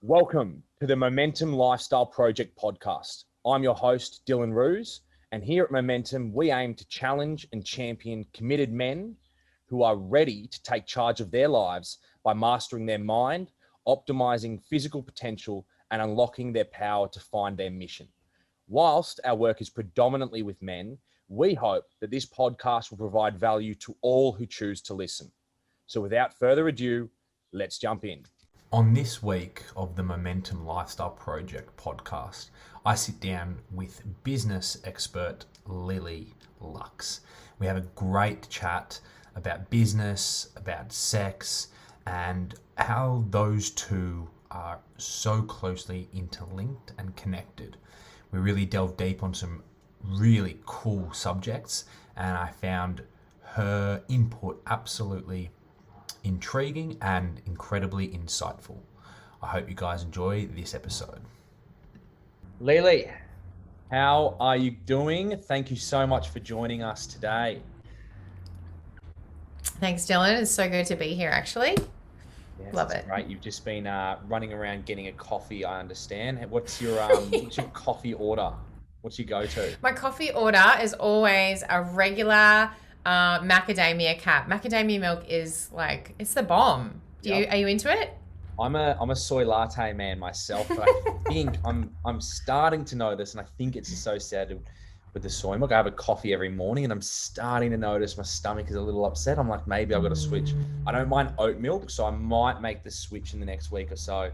Welcome to the Momentum Lifestyle Project podcast. I'm your host, Dylan Ruse, and here at Momentum, we aim to challenge and champion committed men who are ready to take charge of their lives by mastering their mind, optimizing physical potential, and unlocking their power to find their mission. Whilst our work is predominantly with men, we hope that this podcast will provide value to all who choose to listen. So without further ado, let's jump in. On this week of the Momentum Lifestyle Project podcast, I sit down with business expert Lelii Luxe. We have a great chat about business, about sex, and how those two are so closely interlinked and connected. We really delve deep on some really cool subjects, and I found her input absolutely intriguing and incredibly insightful. I hope you guys enjoy this episode. Lelii, how are you doing? Thank you so much for joining us today. Thanks, Dylan. It's so good to be here, actually. Yes, Love it. Great. You've just been running around getting a coffee, I understand. What's your coffee order? What's your go-to? My coffee order is always a regular macadamia cap. Macadamia milk is like, it's the bomb. Are you into it? I'm a soy latte man myself, but I think I'm starting to notice, and I think it's associated with the soy milk. I have a coffee every morning, and I'm starting to notice my stomach is a little upset. I'm like, maybe I've got to switch. I don't mind oat milk, so I might make the switch in the next week or so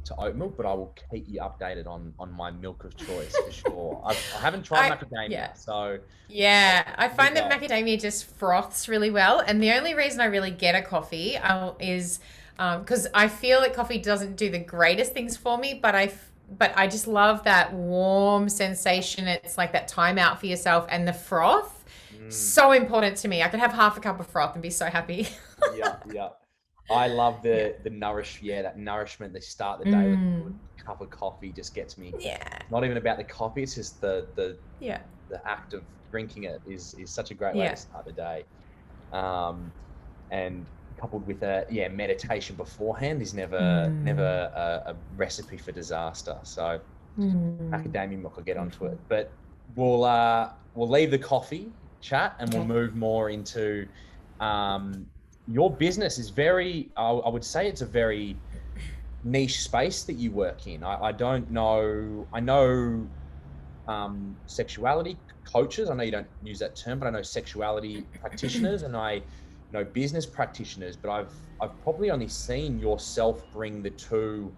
to oat milk, but I will keep you updated on my milk of choice for sure. I haven't tried macadamia, so yeah, I find that macadamia just froths really well, and the only reason I really get a coffee is because I feel that coffee doesn't do the greatest things for me, but I just love that warm sensation. It's like that time out for yourself, and the froth, so important to me. I could have half a cup of froth and be so happy. Yeah. I love that nourishment. They start the day with a good cup of coffee just gets me. Yeah. Not even about the coffee, it's just the act of drinking it is such a great way to start the day. And coupled with meditation beforehand is never a recipe for disaster. So macadamia milk, I'll get onto it. But we'll leave the coffee chat and we'll move more into your business is very, I would say it's a very niche space that you work in. I know sexuality coaches. I know you don't use that term, but I know sexuality practitioners and I know business practitioners, but I've probably only seen yourself bring the two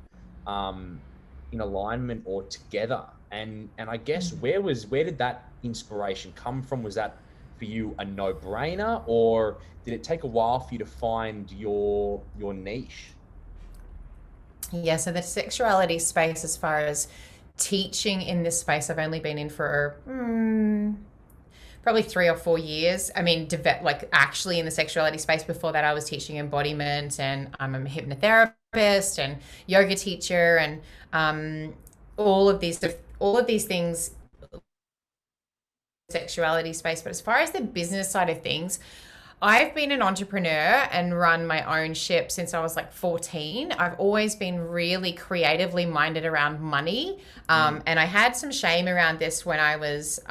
in alignment or together. And I guess where did that inspiration come from? Was that for you a no-brainer, or did it take a while for you to find your niche? Yeah, so the sexuality space, as far as teaching in this space, I've only been in for probably 3 or 4 years. I mean, actually in the sexuality space. Before that, I was teaching embodiment, and I'm a hypnotherapist and yoga teacher, and all of these things, sexuality space. But as far as the business side of things, I've been an entrepreneur and run my own ship since I was like 14. I've always been really creatively minded around money. And I had some shame around this when I was,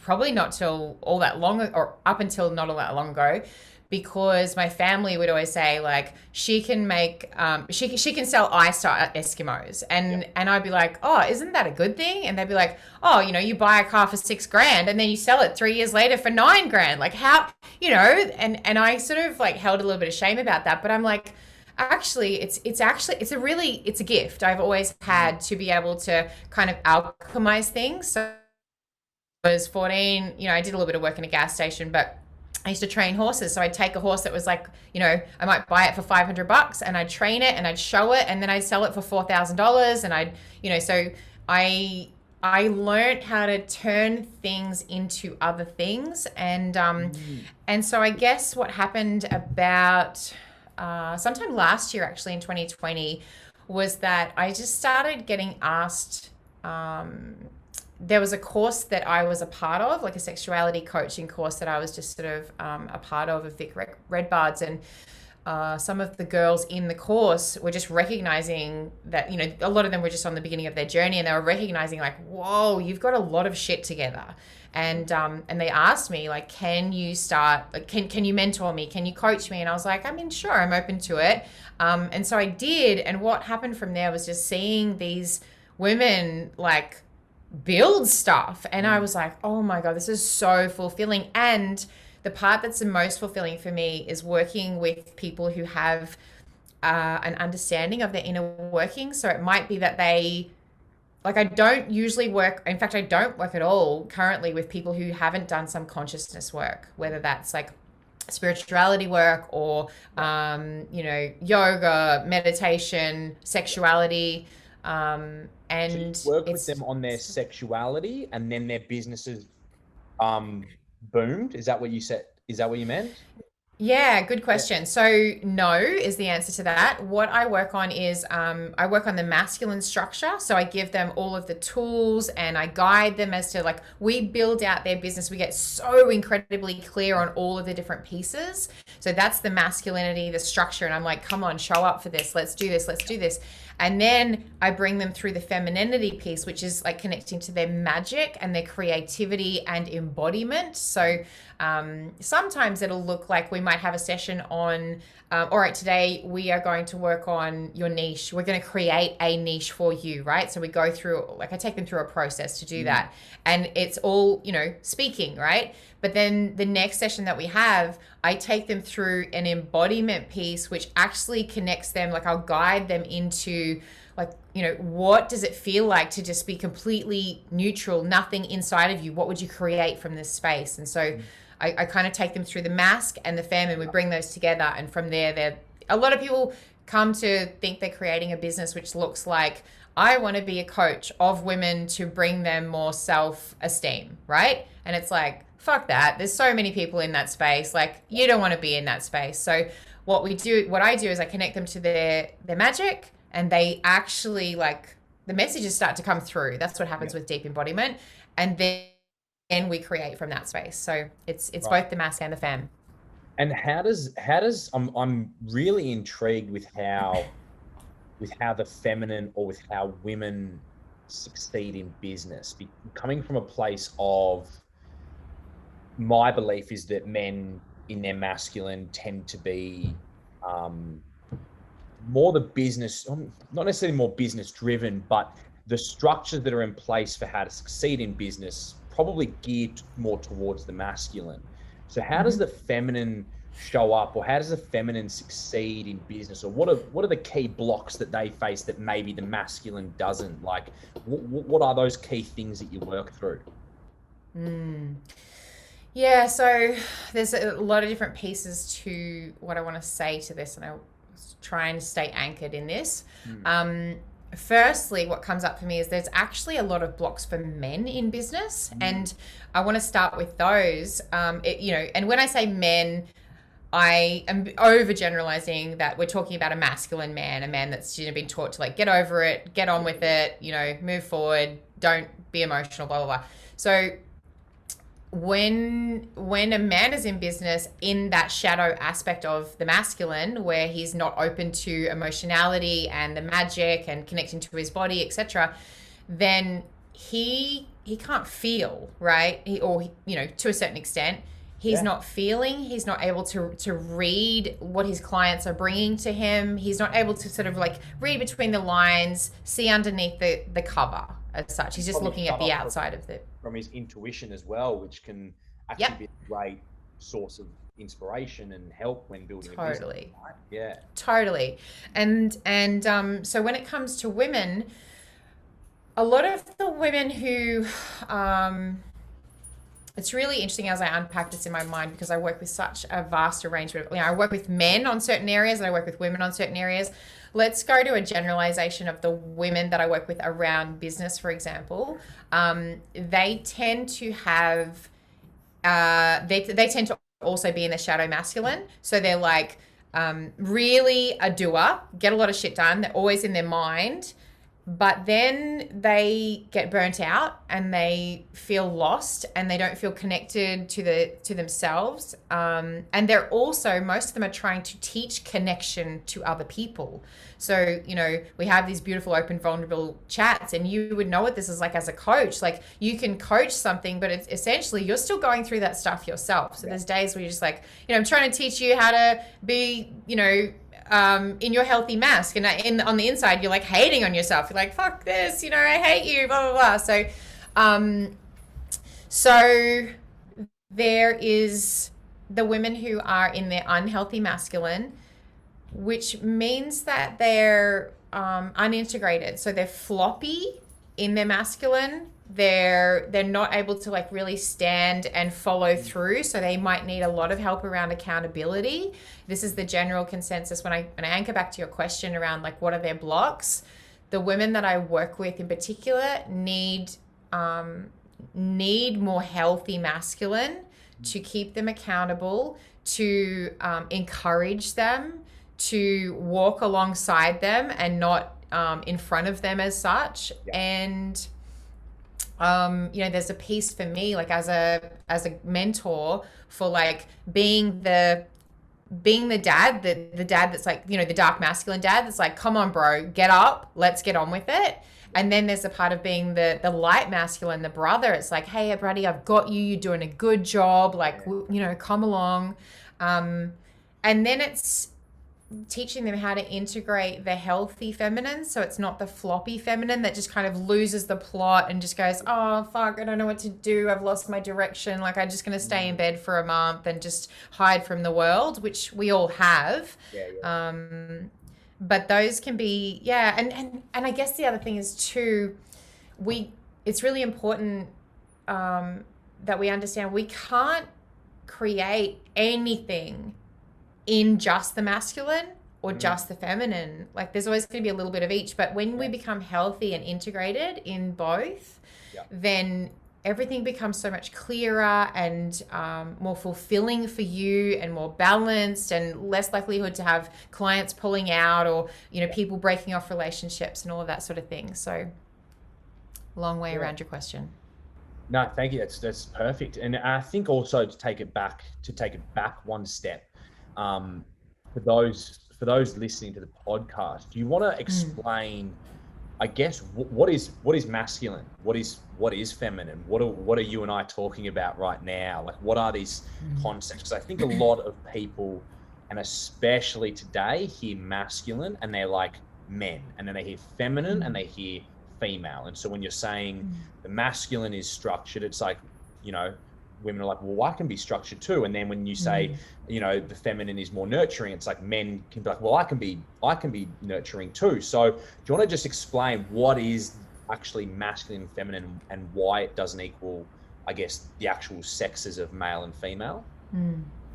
probably not till all that long, or up until not all that long ago, because my family would always say, like, she can make, she can sell ice to Eskimos. And I'd be like, oh, isn't that a good thing? And they'd be like, oh, you buy a car for $6,000 and then you sell it 3 years later for $9,000. Like, how, and I sort of like held a little bit of shame about that, but I'm like, actually, it's a gift I've always had to be able to kind of alchemize things. So I was 14, I did a little bit of work in a gas station, but I used to train horses. So I'd take a horse that was like, I might buy it for $500 and I'd train it and I'd show it and then I'd sell it for $4,000. And so I learned how to turn things into other things. And so I guess what happened about sometime last year, actually in 2020, was that I just started getting asked, there was a course that I was a part of, like a sexuality coaching course that I was just sort of a part of Vic Redbard's. And some of the girls in the course were just recognizing that, you know, a lot of them were just on the beginning of their journey, and they were recognizing like, whoa, you've got a lot of shit together. And they asked me like, can you start, like, can you mentor me? Can you coach me? And I was like, I mean, sure, I'm open to it. And so I did. And what happened from there was just seeing these women like build stuff. And I was like, oh my God, this is so fulfilling. And the part that's the most fulfilling for me is working with people who have an understanding of their inner workings. So it might be that they, like, I don't usually work, in fact, I don't work at all currently with people who haven't done some consciousness work, whether that's like spirituality work or, you know, yoga, meditation, sexuality. And so you work with them on their sexuality, and then their businesses boomed. Is that what you said? Is that what you meant? Yeah, good question. So no is the answer to that. What I work on is I work on the masculine structure. So I give them all of the tools and I guide them as to, like, we build out their business. We get so incredibly clear on all of the different pieces. So that's the masculinity, the structure. And I'm like, come on, show up for this. Let's do this. Let's do this. And then I bring them through the femininity piece, which is like connecting to their magic and their creativity and embodiment. So sometimes it'll look like we might have a session on, all right, today we are going to work on your niche. We're going to create a niche for you, right? So we go through, like, I take them through a process to do that. And it's all, you know, speaking, right? But then the next session that we have, I take them through an embodiment piece, which actually connects them. Like, I'll guide them into, like, you know, what does it feel like to just be completely neutral, nothing inside of you? What would you create from this space? And so I kind of take them through the mask and the fem, and we bring those together. And from there, a lot of people come to think they're creating a business which looks like, I want to be a coach of women to bring them more self-esteem, right? And it's like, fuck that. There's so many people in that space. Like, you don't want to be in that space. So what I do is I connect them to their magic, and they actually, like, the messages start to come through. That's what happens with deep embodiment. And then we create from that space. So it's right. Both the mask and the femme. And how does I'm really intrigued with how the feminine, or with how women succeed in business. Coming from a place of, my belief is that men in their masculine tend to be more the business, not necessarily more business driven, but the structures that are in place for how to succeed in business probably geared more towards the masculine. So how does the feminine show up, or how does the feminine succeed in business, or what are the key blocks that they face that maybe the masculine doesn't? Like, what are those key things that you work through? Yeah, so there's a lot of different pieces to what I want to say to this, and I was trying to stay anchored in this. Firstly, what comes up for me is there's actually a lot of blocks for men in business, and I want to start with those. You know, and when I say men, I am overgeneralizing that we're talking about a masculine man, a man that's, you know, been taught to, like, get over it, get on with it, you know, move forward, don't be emotional, blah, blah, blah. So when a man is in business in that shadow aspect of the masculine, where he's not open to emotionality and the magic and connecting to his body, etc., then he can't feel, right? Or you know, to a certain extent, he's not feeling. He's not able to read what his clients are bringing to him. He's not able to sort of, like, read between the lines, see underneath the cover as such. He's just looking at the outside of the... From his intuition as well, which can actually be a great source of inspiration and help when building a business. Right? Yeah. Totally. And so when it comes to women, a lot of the women who... it's really interesting as I unpack this in my mind, because I work with such a vast arrangement. You know, I work with men on certain areas and I work with women on certain areas. Let's go to a generalization of the women that I work with around business, for example. They tend to have, they tend to also be in the shadow masculine. So they're like really a doer, get a lot of shit done. They're always in their mind. But then they get burnt out and they feel lost and they don't feel connected to themselves. And they're also, most of them are trying to teach connection to other people. So, we have these beautiful, open, vulnerable chats, and you would know what this is like as a coach. Like, you can coach something, but it's essentially you're still going through that stuff yourself. So there's days where you're just like, I'm trying to teach you how to be, in your healthy mask, and on the inside you're like hating on yourself. You're like, fuck this, I hate you, blah blah blah. So there is the women who are in their unhealthy masculine, which means that they're unintegrated. So they're floppy in their masculine. They're not able to like really stand and follow through. So they might need a lot of help around accountability. This is the general consensus when I anchor back to your question around like what are their blocks. The women that I work with in particular need more healthy masculine to keep them accountable, to encourage them, to walk alongside them and not in front of them as such. Yeah. And there's a piece for me, like as a mentor, for like being the dad, the dad that's like, the dark masculine dad that's like, come on, bro, get up, let's get on with it. And then there's a part of being the light masculine, the brother. It's like, hey, buddy, I've got you. You're doing a good job. Like, come along. And then it's teaching them how to integrate the healthy feminine, so it's not the floppy feminine that just kind of loses the plot and just goes, oh fuck, I don't know what to do, I've lost my direction, like I'm just going to stay in bed for a month and just hide from the world, which we all have. But those can be and I guess the other thing is too, it's really important that we understand we can't create anything in just the masculine or just the feminine. Like there's always going to be a little bit of each, but when we become healthy and integrated in both, then everything becomes so much clearer and more fulfilling for you and more balanced, and less likelihood to have clients pulling out or people breaking off relationships and all of that sort of thing. So long way around your question. No, thank you. That's perfect. And I think also to take it back one step, for those listening to the podcast, do you want to explain, I guess, what is masculine? What is feminine? What are you and I talking about right now? Like, what are these concepts? Because I think a lot of people, and especially today, hear masculine and they're like men, and then they hear feminine and they hear female. And so when you're saying the masculine is structured, it's like, women are like, well, I can be structured too. And then when you say, the feminine is more nurturing, it's like men can be like, well, I can be nurturing too. So do you want to just explain what is actually masculine and feminine and why it doesn't equal, I guess, the actual sexes of male and female?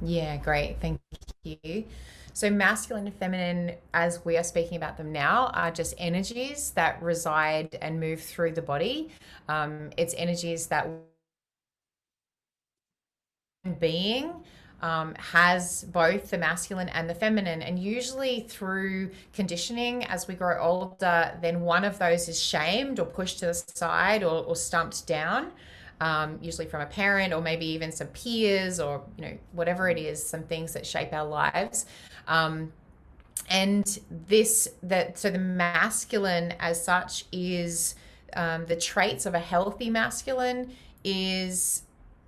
Yeah, great. Thank you. So masculine and feminine, as we are speaking about them now, are just energies that reside and move through the body. It's energies that being has both the masculine and the feminine, and usually through conditioning as we grow older, then one of those is shamed or pushed to the side or stumped down, usually from a parent or maybe even some peers or whatever it is, some things that shape our lives. And so the masculine as such is the traits of a healthy masculine is,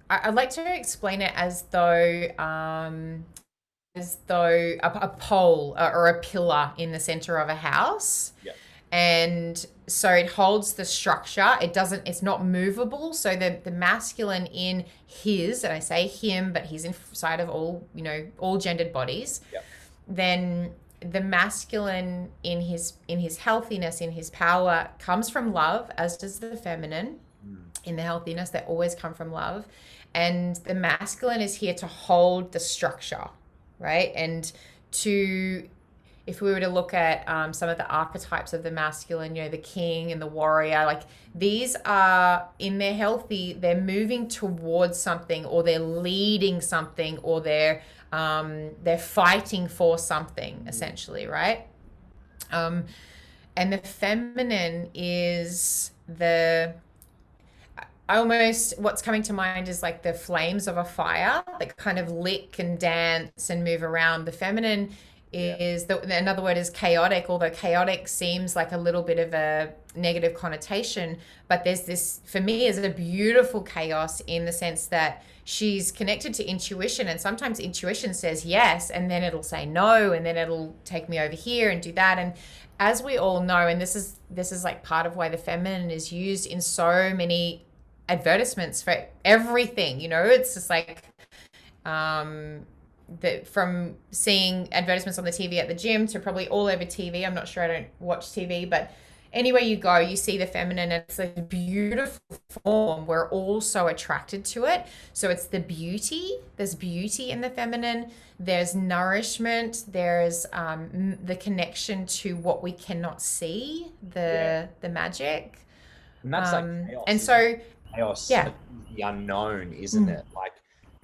I'd like to explain it as though a pole or a pillar in the center of a house. Yep. And so it holds the structure. It's not movable. So the masculine in his, and I say him, but he's inside of all gendered bodies. Yep. Then the masculine in his healthiness, in his power, comes from love, as does the feminine. In the healthiness, they always come from love. And the masculine is here to hold the structure, right? And if we were to look at some of the archetypes of the masculine, the king and the warrior, like these are, in their healthy, they're moving towards something, or they're leading something, or they're fighting for something, essentially, right? And the feminine is the almost, what's coming to mind is like the flames of a fire that kind of lick and dance and move around. The feminine is another word is chaotic, although chaotic seems like a little bit of a negative connotation, but there's this, for me, is a beautiful chaos in the sense that she's connected to intuition, and sometimes intuition says yes and then it'll say no, and then it'll take me over here and do that. And as we all know, and this is like part of why the feminine is used in so many advertisements for everything, it's just like from seeing advertisements on the TV at the gym to probably all over TV. I'm not sure, I don't watch TV, but anywhere you go, you see the feminine, and it's a beautiful form. We're all so attracted to it. So it's the beauty. There's beauty in the feminine. There's nourishment. There's the connection to what we cannot see, the magic. And that's like chaos. And so chaos, the unknown, isn't it? Like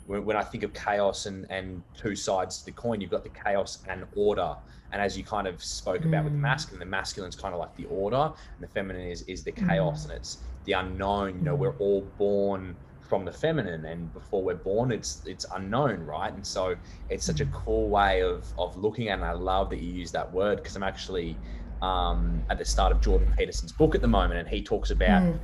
when I think of chaos and two sides to the coin, you've got the chaos and order. And as you kind of spoke about with the masculine's kind of like the order, and the feminine is the chaos, and it's the unknown. We're all born from the feminine, and before we're born, it's unknown, right? And so it's such a cool way of looking at it. And I love that you use that word, because I'm actually at the start of Jordan Peterson's book at the moment, and he talks about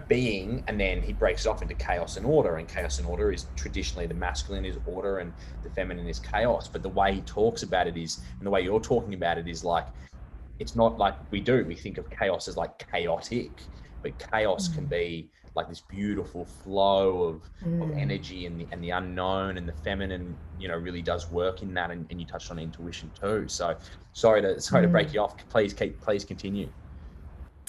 being, and then he breaks it off into chaos and order. And chaos and order is traditionally, the masculine is order and the feminine is chaos. But the way he talks about it is, and the way you're talking about it is, like, it's not like we think of chaos as like chaotic, but chaos can be like this beautiful flow of energy and the unknown, and the feminine really does work in that. And you touched on intuition too. So sorry to break you off. Please continue.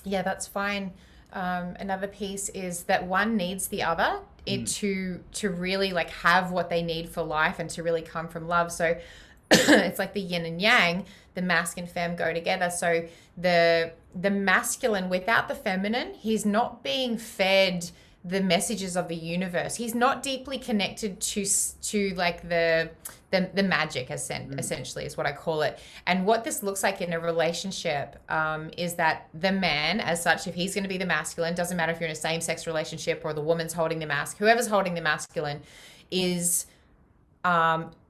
Yeah, that's fine. Another piece is that one needs the other to really like have what they need for life and to really come from love. So it's like the yin and yang, the masc and femme go together. So the masculine without the feminine, he's not being fed the messages of the universe. He's not deeply connected to like the magic, essentially is what I call it. And what this looks like in a relationship is that the man, as such, if he's going to be the masculine, doesn't matter if you're in a same-sex relationship or the woman's holding the masc, whoever's holding the masculine is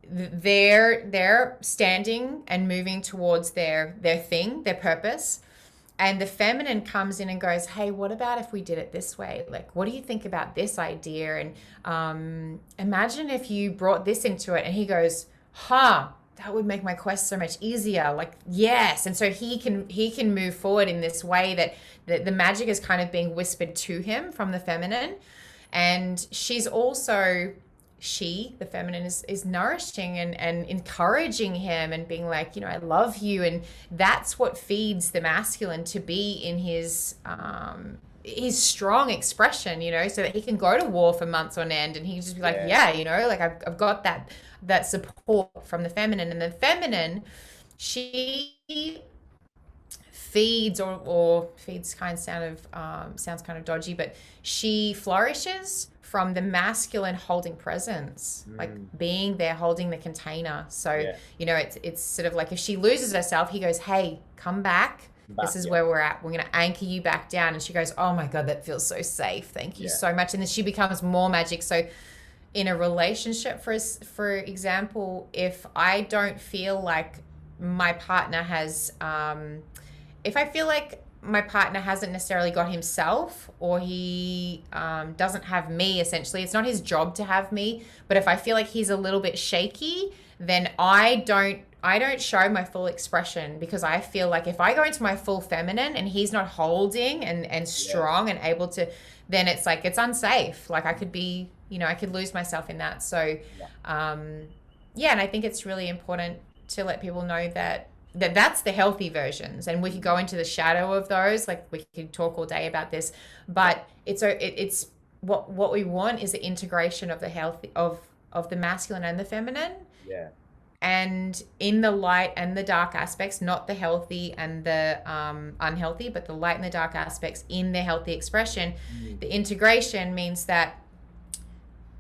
they're standing and moving towards their thing, their purpose. And the feminine comes in and goes, hey, what about if we did it this way? Like, what do you think about this idea? And imagine if you brought this into it. And he goes, that would make my quest so much easier. Like, yes. And so he can move forward in this way that the magic is kind of being whispered to him from the feminine. And she's also... the feminine is nourishing and encouraging him and being like, I love you. And that's what feeds the masculine to be in his strong expression, so that he can go to war for months on end, and he can just be like, like I've got that support from the feminine. And the feminine, she feeds or feeds sounds kind of dodgy, but she flourishes from the masculine holding presence, like being there, holding the container. So, it's sort of like if she loses herself, he goes, hey, come back. This is where we're at. We're going to anchor you back down. And she goes, oh my God, that feels so safe. Thank you so much. And then she becomes more magic. So in a relationship, for example, if I don't feel like my partner has, if I feel like my partner hasn't necessarily got himself, or he doesn't have me, essentially, it's not his job to have me, but if I feel like he's a little bit shaky, then I don't show my full expression, because I feel like if I go into my full feminine and he's not holding and strong and able to, then it's like, it's unsafe. Like I could be, I could lose myself in that. So, and I think it's really important to let people know that's the healthy versions, and we could go into the shadow of those. Like we could talk all day about this, but it's what we want is the integration of the healthy of the masculine and the feminine. Yeah. And in the light and the dark aspects, not the healthy and the unhealthy, but the light and the dark aspects in their healthy expression. The integration means that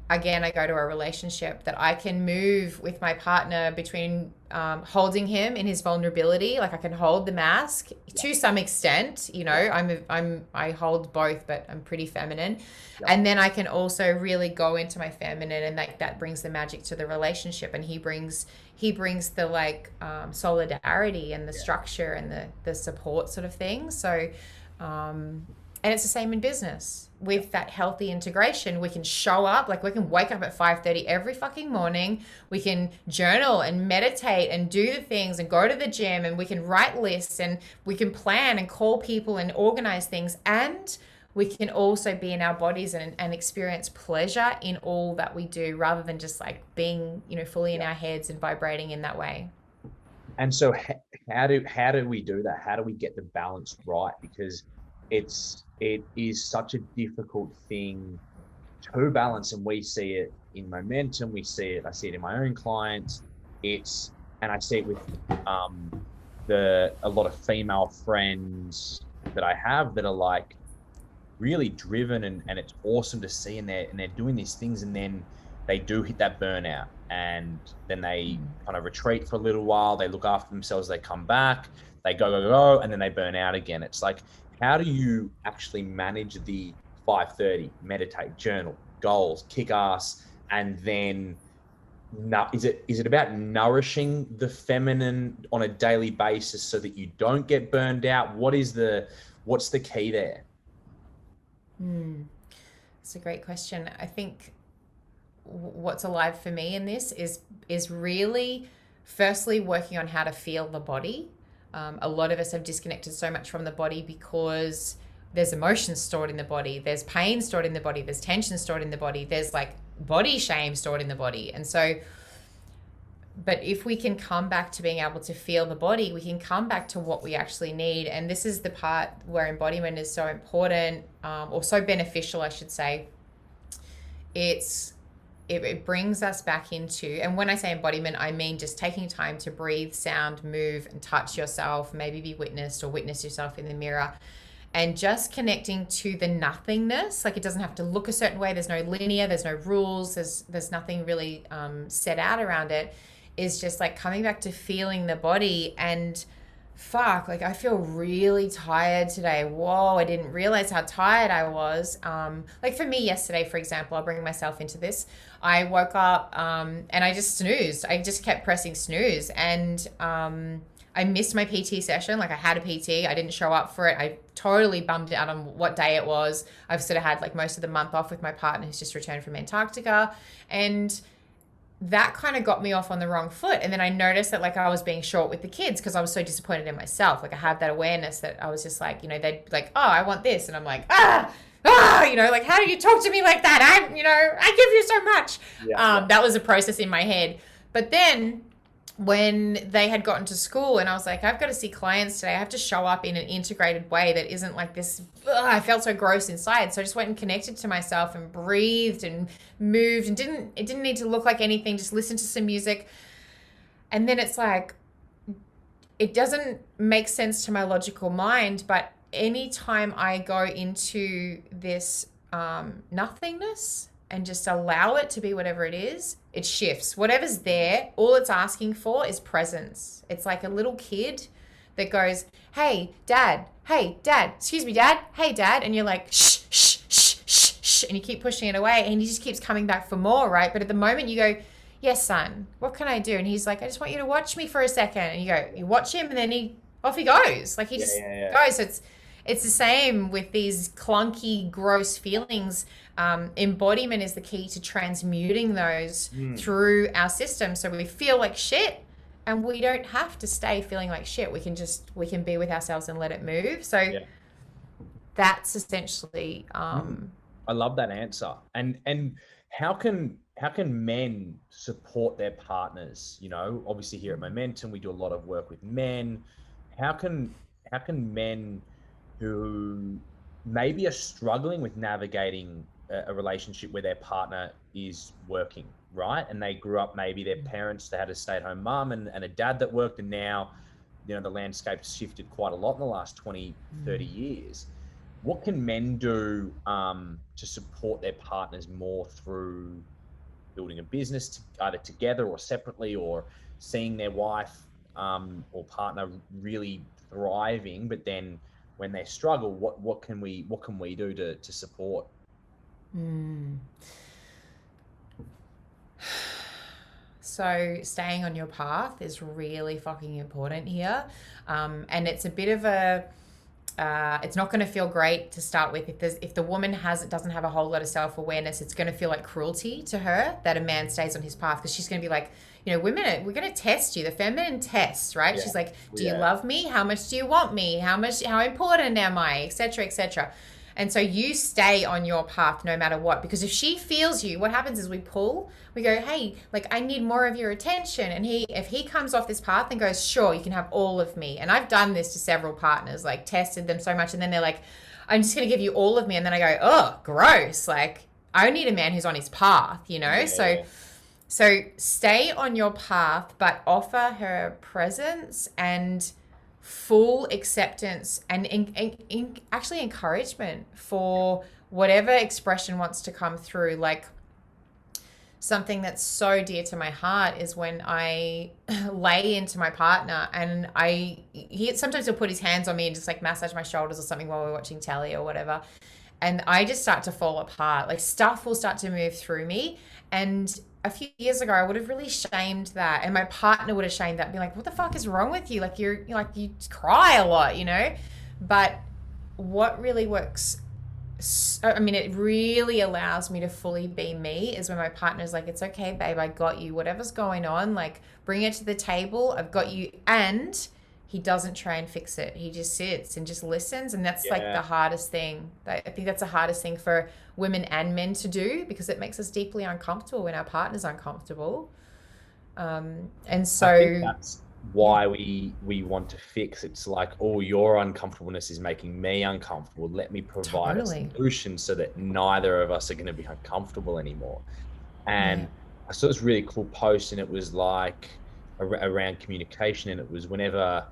again, I go to a relationship that I can move with my partner between holding him in his vulnerability. Like I can hold the mask to some extent, you know, I hold both, but I'm pretty feminine. And then I can also really go into my feminine, and that brings the magic to the relationship. And he brings the like solidarity and the structure and the support sort of thing. So, and it's the same in business. With that healthy integration, we can show up, like we can wake up at 5:30 every fucking morning. We can journal and meditate and do the things and go to the gym, and we can write lists and we can plan and call people and organize things. And we can also be in our bodies and experience pleasure in all that we do, rather than just like being, you know, fully in our heads and vibrating in that way. And so how do we do that? How do we get the balance right? Because it is such a difficult thing to balance, and we see it in Momentum. I see it in my own clients. And I see it with a lot of female friends that I have that are like really driven, and it's awesome to see, and they're doing these things, and then they do hit that burnout, and then they kind of retreat for a little while. They look after themselves, they come back, they go, and then they burn out again. It's like, how do you actually manage the 5:30, meditate, journal, goals, kick ass, and then is it about nourishing the feminine on a daily basis so that you don't get burned out? What's the key there? That's a great question. I think what's alive for me in this is really firstly working on how to feel the body. A lot of us have disconnected so much from the body because there's emotions stored in the body, there's pain stored in the body, there's tension stored in the body, there's like body shame stored in the body. And so, but if we can come back to being able to feel the body, we can come back to what we actually need. And this is the part where embodiment is so important, or so beneficial, I should say. It brings us back into, and when I say embodiment, I mean just taking time to breathe, sound, move, and touch yourself, maybe be witnessed or witness yourself in the mirror, and just connecting to the nothingness. Like it doesn't have to look a certain way. There's no linear, there's no rules, there's nothing really set out around it. Is just like coming back to feeling the body. And fuck, like I feel really tired today. Whoa, I didn't realize how tired I was. Like for me yesterday, for example, I'll bring myself into this. I woke up and I just snoozed. I just kept pressing snooze, and I missed my PT session. Like I had a PT, I didn't show up for it. I totally bummed out on what day it was. I've sort of had like most of the month off with my partner who's just returned from Antarctica, and that kind of got me off on the wrong foot. And then I noticed that like I was being short with the kids because I was so disappointed in myself. Like I have that awareness that I was just like, you know, they'd like, oh, I want this. And I'm like, you know, like, how do you talk to me like that? I give you so much. That was a process in my head. But then when they had gotten to school and I was like, I've got to see clients today, I have to show up in an integrated way that isn't like this. I felt so gross inside. So I just went and connected to myself and breathed and moved, and it didn't need to look like anything. Just listen to some music. And then it's like, it doesn't make sense to my logical mind, but anytime I go into this nothingness and just allow it to be whatever it is, it shifts. Whatever's there, all it's asking for is presence. It's like a little kid that goes, hey, dad, excuse me, dad, hey, dad. And you're like, shh, shh, shh, shh, shh. And you keep pushing it away, and he just keeps coming back for more, right? But at the moment you go, yes, son, what can I do? And he's like, I just want you to watch me for a second. And you watch him, and then off he goes. Like he just goes. So it's the same with these clunky, gross feelings. Embodiment is the key to transmuting those through our system. So we feel like shit, and we don't have to stay feeling like shit. We can be with ourselves and let it move. So that's essentially. I love that answer. And how can men support their partners? You know, obviously here at Momentum, we do a lot of work with men. How can men who maybe are struggling with navigating a relationship where their partner is working, right? And they grew up, maybe their parents, they had a stay-at-home mom and a dad that worked, and now, you know, the landscape's shifted quite a lot in the last 20, 30 years. What can men do to support their partners more through building a business either together or separately, or seeing their wife or partner really thriving, but then when they struggle, what can we do to support? So staying on your path is really fucking important here. And it's a bit of a, it's not going to feel great to start with. If the woman doesn't have a whole lot of self-awareness, it's going to feel like cruelty to her that a man stays on his path, because she's going to be like, women, we're going to test you, the feminine test, right? Yeah. She's like, do you love me? How much do you want me? How important am I? Etc., etc. And so you stay on your path no matter what, because if she feels you, what happens is we go, hey, like, I need more of your attention. And if he comes off this path and goes, sure, you can have all of me. And I've done this to several partners, like tested them so much. And then they're like, I'm just going to give you all of me. And then I go, oh, gross. Like, I need a man who's on his path, Yeah. So stay on your path, but offer her presence and full acceptance and actually encouragement for whatever expression wants to come through. Like, something that's so dear to my heart is when I lay into my partner and sometimes he'll put his hands on me and just like massage my shoulders or something while we're watching telly or whatever. And I just start to fall apart. Like, stuff will start to move through me. And a few years ago, I would have really shamed that. And my partner would have shamed that, be like, what the fuck is wrong with you? Like, you cry a lot, But what really works, it really allows me to fully be me, is when my partner's like, it's okay, babe, I got you. Whatever's going on, like, bring it to the table. I've got you. And he doesn't try and fix it. He just sits and just listens. And that's like the hardest thing. I think that's the hardest thing for women and men to do, because it makes us deeply uncomfortable when our partner's uncomfortable. And so I think that's why we want to fix. It's like, oh, your uncomfortableness is making me uncomfortable. Let me provide a solution so that neither of us are going to be uncomfortable anymore. And I saw this really cool post, and it was like around communication, and it was whenever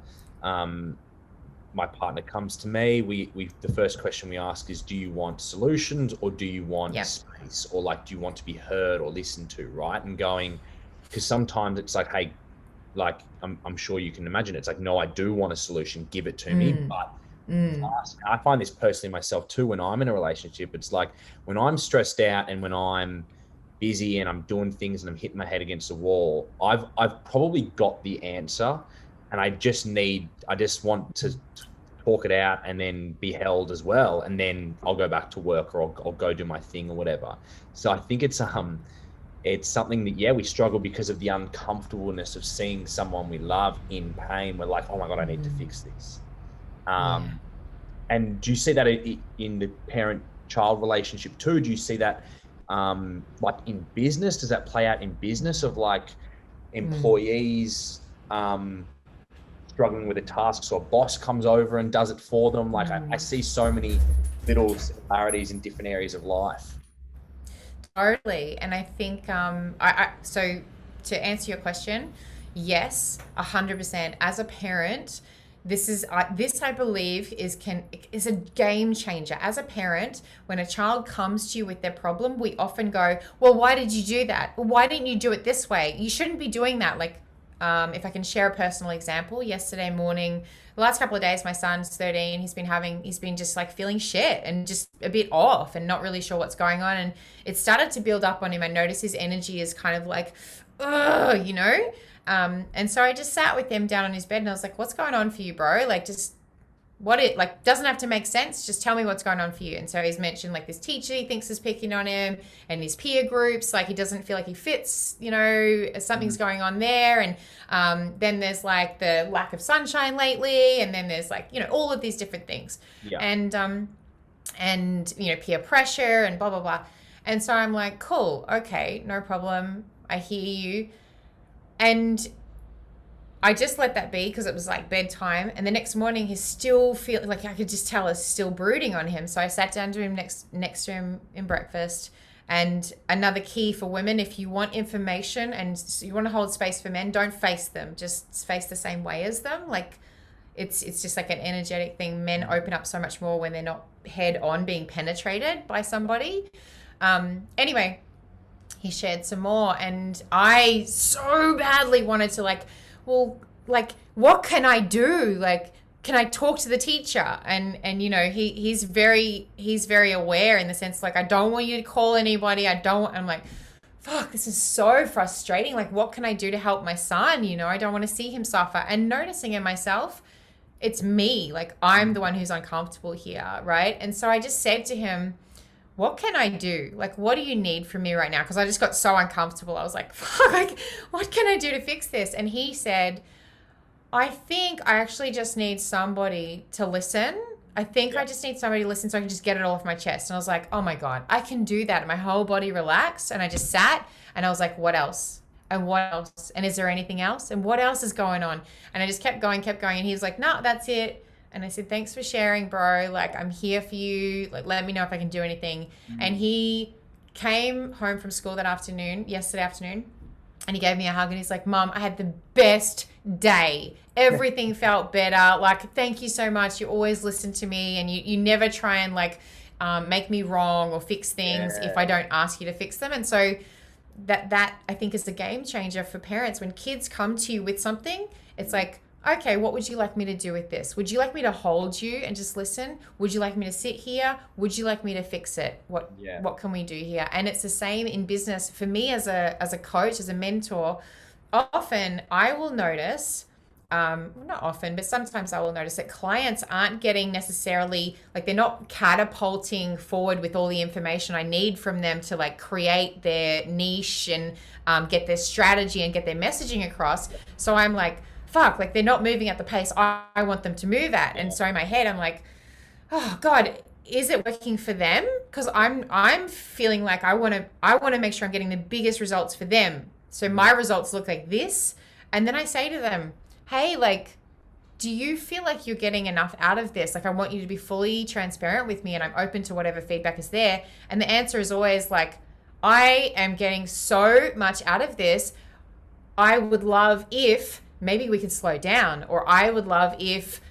my partner comes to me, we the first question we ask is, do you want solutions or do you want space, or like, do you want to be heard or listened to, right? And going, because sometimes it's like, hey, like, I'm sure you can imagine, it's like, no, I do want a solution, give it to me. But I find this personally myself too, when I'm in a relationship, it's like, when I'm stressed out and when I'm busy and I'm doing things and I'm hitting my head against the wall, I've probably got the answer, and I just want to talk it out and then be held as well, and then I'll go back to work, or I'll go do my thing or whatever. So I think it's something that we struggle because of the uncomfortableness of seeing someone we love in pain. We're like, oh my God, I need to fix this. And do you see that in the parent-child relationship too? Do you see that like in business? Does that play out in business, of like employees struggling with a task, so a boss comes over and does it for them? Like, I see so many little similarities in different areas of life. Totally. And I think so to answer your question, yes, 100%. As a parent, this I believe is a game changer. As a parent, when a child comes to you with their problem, we often go, well, why did you do that? Well, why didn't you do it this way? You shouldn't be doing that. Like, if I can share a personal example, yesterday morning, the last couple of days, my son's 13. He's been just like feeling shit and just a bit off and not really sure what's going on. And it started to build up on him. I noticed his energy is kind of like, ugh, and so I just sat with him down on his bed and I was like, what's going on for you, bro? Like, just doesn't have to make sense. Just tell me what's going on for you. And so he's mentioned like this teacher he thinks is picking on him, and his peer groups, like he doesn't feel like he fits, something's going on there. And then there's like the lack of sunshine lately. And then there's like, all of these different things. Yeah. And peer pressure and blah, blah, blah. And so I'm like, cool. Okay, no problem. I hear you. And I just let that be because it was like bedtime. And the next morning he's still feeling like, I could just tell it's still brooding on him. So I sat down to him next to him in breakfast. And another key for women, if you want information and you want to hold space for men, don't face them. Just face the same way as them. Like, it's just like an energetic thing. Men open up so much more when they're not head on being penetrated by somebody. Anyway, he shared some more, and I so badly wanted to well, what can I do? Can I talk to the teacher? And he's very aware in the sense, I don't want you to call anybody. I'm like, fuck, this is so frustrating. What can I do to help my son? I don't want to see him suffer. And noticing in myself, it's me. I'm the one who's uncomfortable here, right? And so I just said to him, what can I do? What do you need from me right now? Because I just got so uncomfortable. I was like, fuck, what can I do to fix this? And he said, I think I actually just need somebody to listen. I think I just need somebody to listen so I can just get it all off my chest. And I was like, oh my God, I can do that. And my whole body relaxed, and I just sat and I was like, what else? And what else? And is there anything else? And what else is going on? And I just kept going. And he was like, no, that's it. And I said, thanks for sharing, bro. I'm here for you. Let me know if I can do anything. Mm-hmm. And he came home from school yesterday afternoon, and he gave me a hug, and he's like, Mom, I had the best day. Everything felt better. Thank you so much. You always listen to me, and you never try and make me wrong or fix things if I don't ask you to fix them. And so that I think is the game changer for parents. When kids come to you with something, it's like, okay, what would you like me to do with this? Would you like me to hold you and just listen? Would you like me to sit here? Would you like me to fix it? What can we do here? And it's the same in business. For me as a coach, as a mentor, often I will notice, not often, but sometimes I will notice that clients aren't getting necessarily, they're not catapulting forward with all the information I need from them to create their niche and get their strategy and get their messaging across. So I'm like, fuck, they're not moving at the pace I want them to move at. And so in my head, I'm like, oh God, is it working for them? Because I'm feeling like I want to make sure I'm getting the biggest results for them. So my results look like this. And then I say to them, hey, do you feel like you're getting enough out of this? I want you to be fully transparent with me, and I'm open to whatever feedback is there. And the answer is always I am getting so much out of this. I would love if maybe we could slow down, or I would love if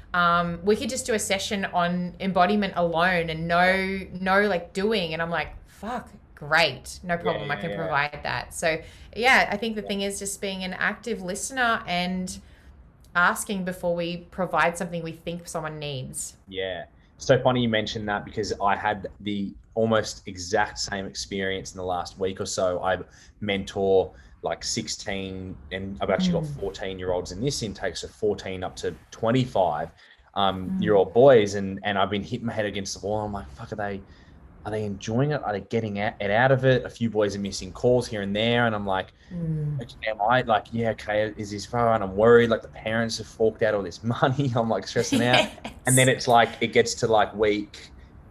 we could just do a session on embodiment alone and no doing. And I'm like, fuck, great, no problem. I can provide that. So I think the thing is just being an active listener and asking before we provide something we think someone needs. Yeah. So funny you mentioned that, because I had the almost exact same experience in the last week or so. I mentor 16, and I've actually got 14-year-olds in this intake, so 14 up to 25 year old boys, and I've been hitting my head against the wall. I'm like, fuck, are they enjoying it? Are they getting it out of it? A few boys are missing calls here and there, and I'm like, am I okay, is this far? And I'm worried, the parents have forked out all this money. I'm stressing out. And then it's it gets to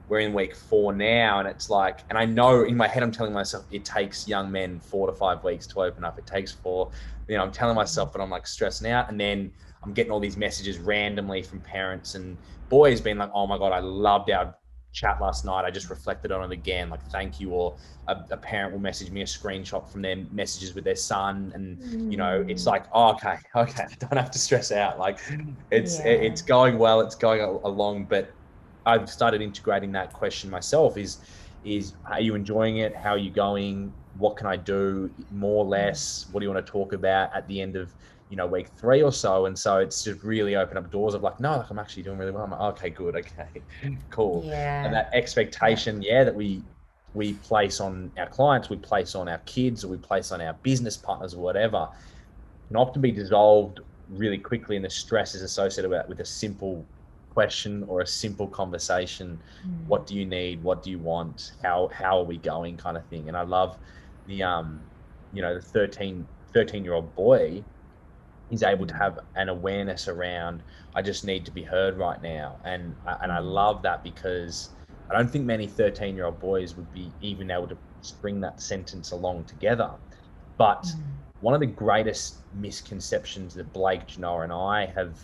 we're in week 4 now, and it's and I know in my head, I'm telling myself it takes young men 4 to 5 weeks to open up. It takes 4, I'm telling myself, but I'm stressing out. And then I'm getting all these messages randomly from parents and boys being like, oh my God, I loved our chat last night. I just reflected on it again. Thank you. Or a parent will message me a screenshot from their messages with their son. And, it's oh, okay. I don't have to stress out. It's going well, it's going along, but I've started integrating that question myself is are you enjoying it? How are you going? What can I do? More, less? What do you want to talk about at the end of, week 3 or so? And so it's just really opened up doors of no, I'm actually doing really well. I'm like, okay, good. Okay, cool. Yeah. And that expectation, that we place on our clients, we place on our kids, or we place on our business partners or whatever, can often be dissolved really quickly. And the stress is associated with a simple question or a simple conversation. What do you need? What do you want? How are we going, kind of thing. And I love the the 13-year-old boy is able to have an awareness around, I just need to be heard right now. And I love that, because I don't think many 13-year-old boys would be even able to string that sentence along together. But one of the greatest misconceptions that Blake, Genoa, and I have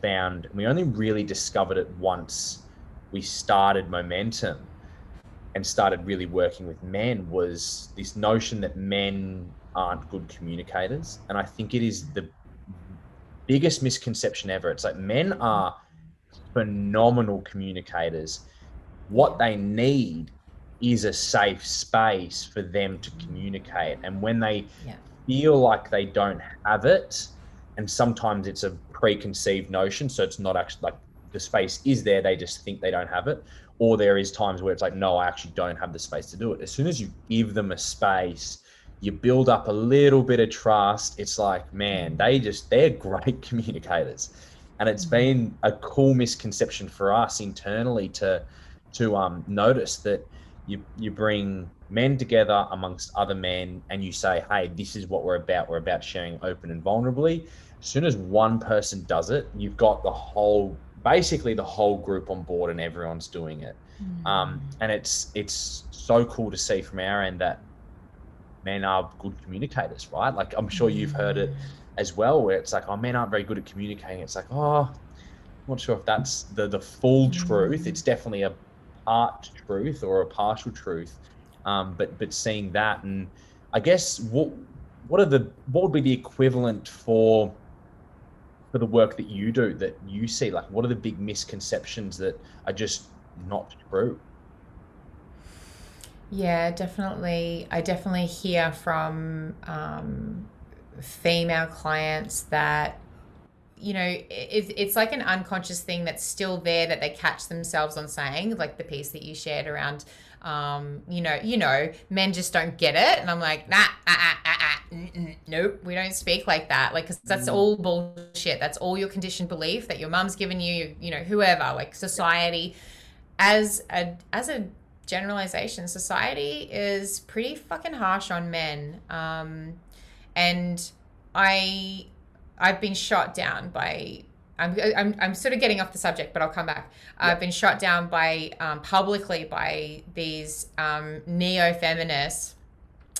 found, and we only really discovered it once we started Momentum and started really working with men, was this notion that men aren't good communicators. And I think it is the biggest misconception ever. It's men are phenomenal communicators. What they need is a safe space for them to communicate. And when they feel like they don't have it, and sometimes it's a preconceived notion, so it's not actually like the space is there, they just think they don't have it, or there is times where it's like, no, I actually don't have the space to do it. As soon as you give them a space, you build up a little bit of trust. It's like, man, they're great communicators. And it's been a cool misconception for us internally to notice that you bring men together amongst other men and you say, hey, this is what we're about sharing open and vulnerably. As soon as one person does it, you've got basically the whole group on board and everyone's doing it. And it's so cool to see from our end that men are good communicators, right? Like, I'm sure you've heard it as well, where it's like, oh, men aren't very good at communicating. It's like, oh, I'm not sure if that's the full truth. It's definitely a part truth or a partial truth. But seeing that, and I guess what would be the equivalent for the work that you do, that you see? Like, what are the big misconceptions that are just not true? Yeah, definitely. I definitely hear from female clients that, it's like an unconscious thing that's still there that they catch themselves on saying, like the piece that you shared around, men just don't get it. And I'm like, nope, we don't speak like that. Like, 'cause that's all bullshit. That's all your conditioned belief that your mum's given you, whoever, like society. As a generalization, society is pretty fucking harsh on men. And I've been shot down by, I'm sort of getting off the subject, but I'll come back. I've been shot down by publicly by these neo-feminists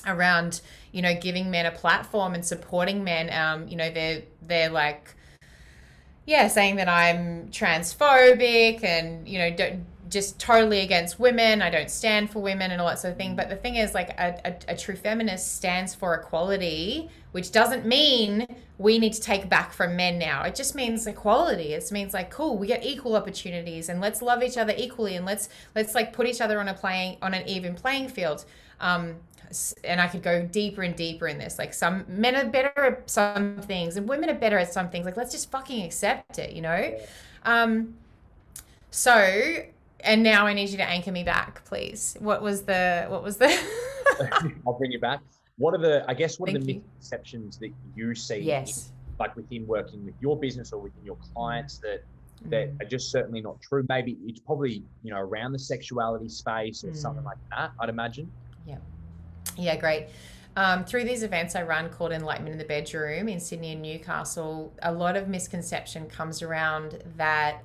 around, giving men a platform and supporting men. They're like, saying that I'm transphobic and, just totally against women. I don't stand for women and all that sort of thing. But the thing is, like, a true feminist stands for equality, which doesn't mean we need to take back from men now. It just means equality. It means like, cool, we get equal opportunities and let's love each other equally and let's like put each other on an even playing field. And I could go deeper and deeper in this. Like, some men are better at some things and women are better at some things. Like, let's just fucking accept it, And now I need you to anchor me back, please. What was the I'll bring you back. What are the misconceptions that you see like within working with your business or within your clients that are just certainly not true? Maybe it's probably, around the sexuality space or something like that, I'd imagine. Yeah, great. Through these events I run called Enlightened in the Bedroom in Sydney and Newcastle, a lot of misconception comes around that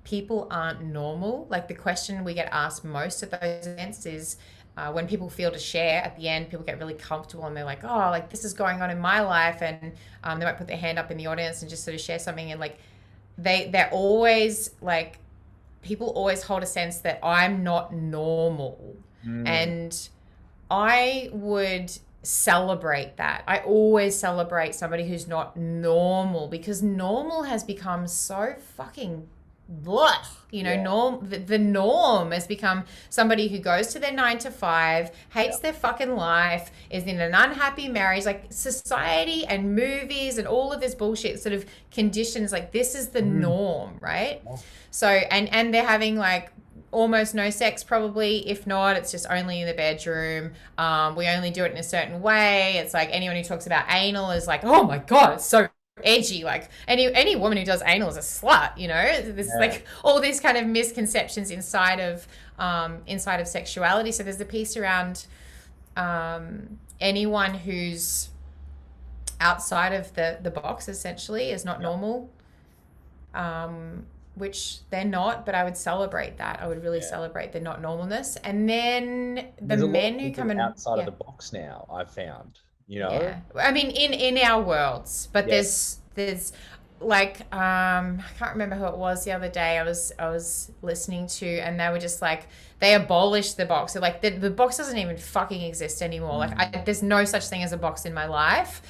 people aren't normal. Like, the question we get asked most at those events is when people feel to share at the end, people get really comfortable and they're like, oh, like, this is going on in my life. And they might put their hand up in the audience and just sort of share something. And like, they're always like, people always hold a sense that I'm not normal. And I would celebrate that. I always celebrate somebody who's not normal, because normal has become so fucking blah, the norm has become somebody who goes to their 9 to 5, hates their fucking life, is in an unhappy marriage. Like, society and movies and all of this bullshit sort of conditions, like, this is the norm, right? So, and they're having like almost no sex probably. If not, it's just only in the bedroom. We only do it in a certain way. It's like, anyone who talks about anal is like, oh my God, it's so edgy. Like, any woman who does anal is a slut, There's like all these kind of misconceptions inside of sexuality. So there's the piece around anyone who's outside of the box essentially is not normal, which they're not, but I would celebrate that. I would really celebrate the not normalness. And then the men who come in outside of the box now, I've found. I mean, in our worlds, but there's like, I can't remember who it was the other day I was listening to, and they were just like, they abolished the box. So like, the box doesn't even fucking exist anymore. Like, there's no such thing as a box in my life.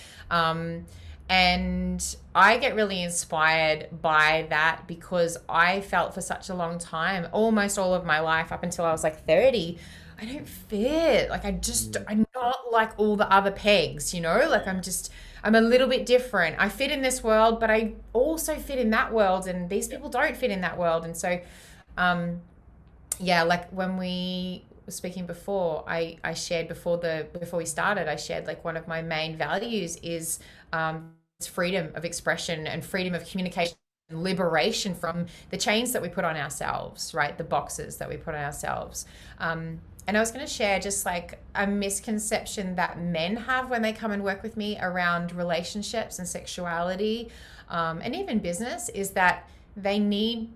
And I get really inspired by that because I felt for such a long time, almost all of my life up until I was like 30, I don't fit. Like I'm not like all the other pegs, you know? Like I'm a little bit different. I fit in this world, but I also fit in that world, and these people don't fit in that world. And so, um, yeah, like when we were speaking before, I shared before we started, I shared like one of my main values is it's freedom of expression and freedom of communication and liberation from the chains that we put on ourselves, right? The boxes that we put on ourselves. And I was going to share just like a misconception that men have when they come and work with me around relationships and sexuality, and even business, is that they need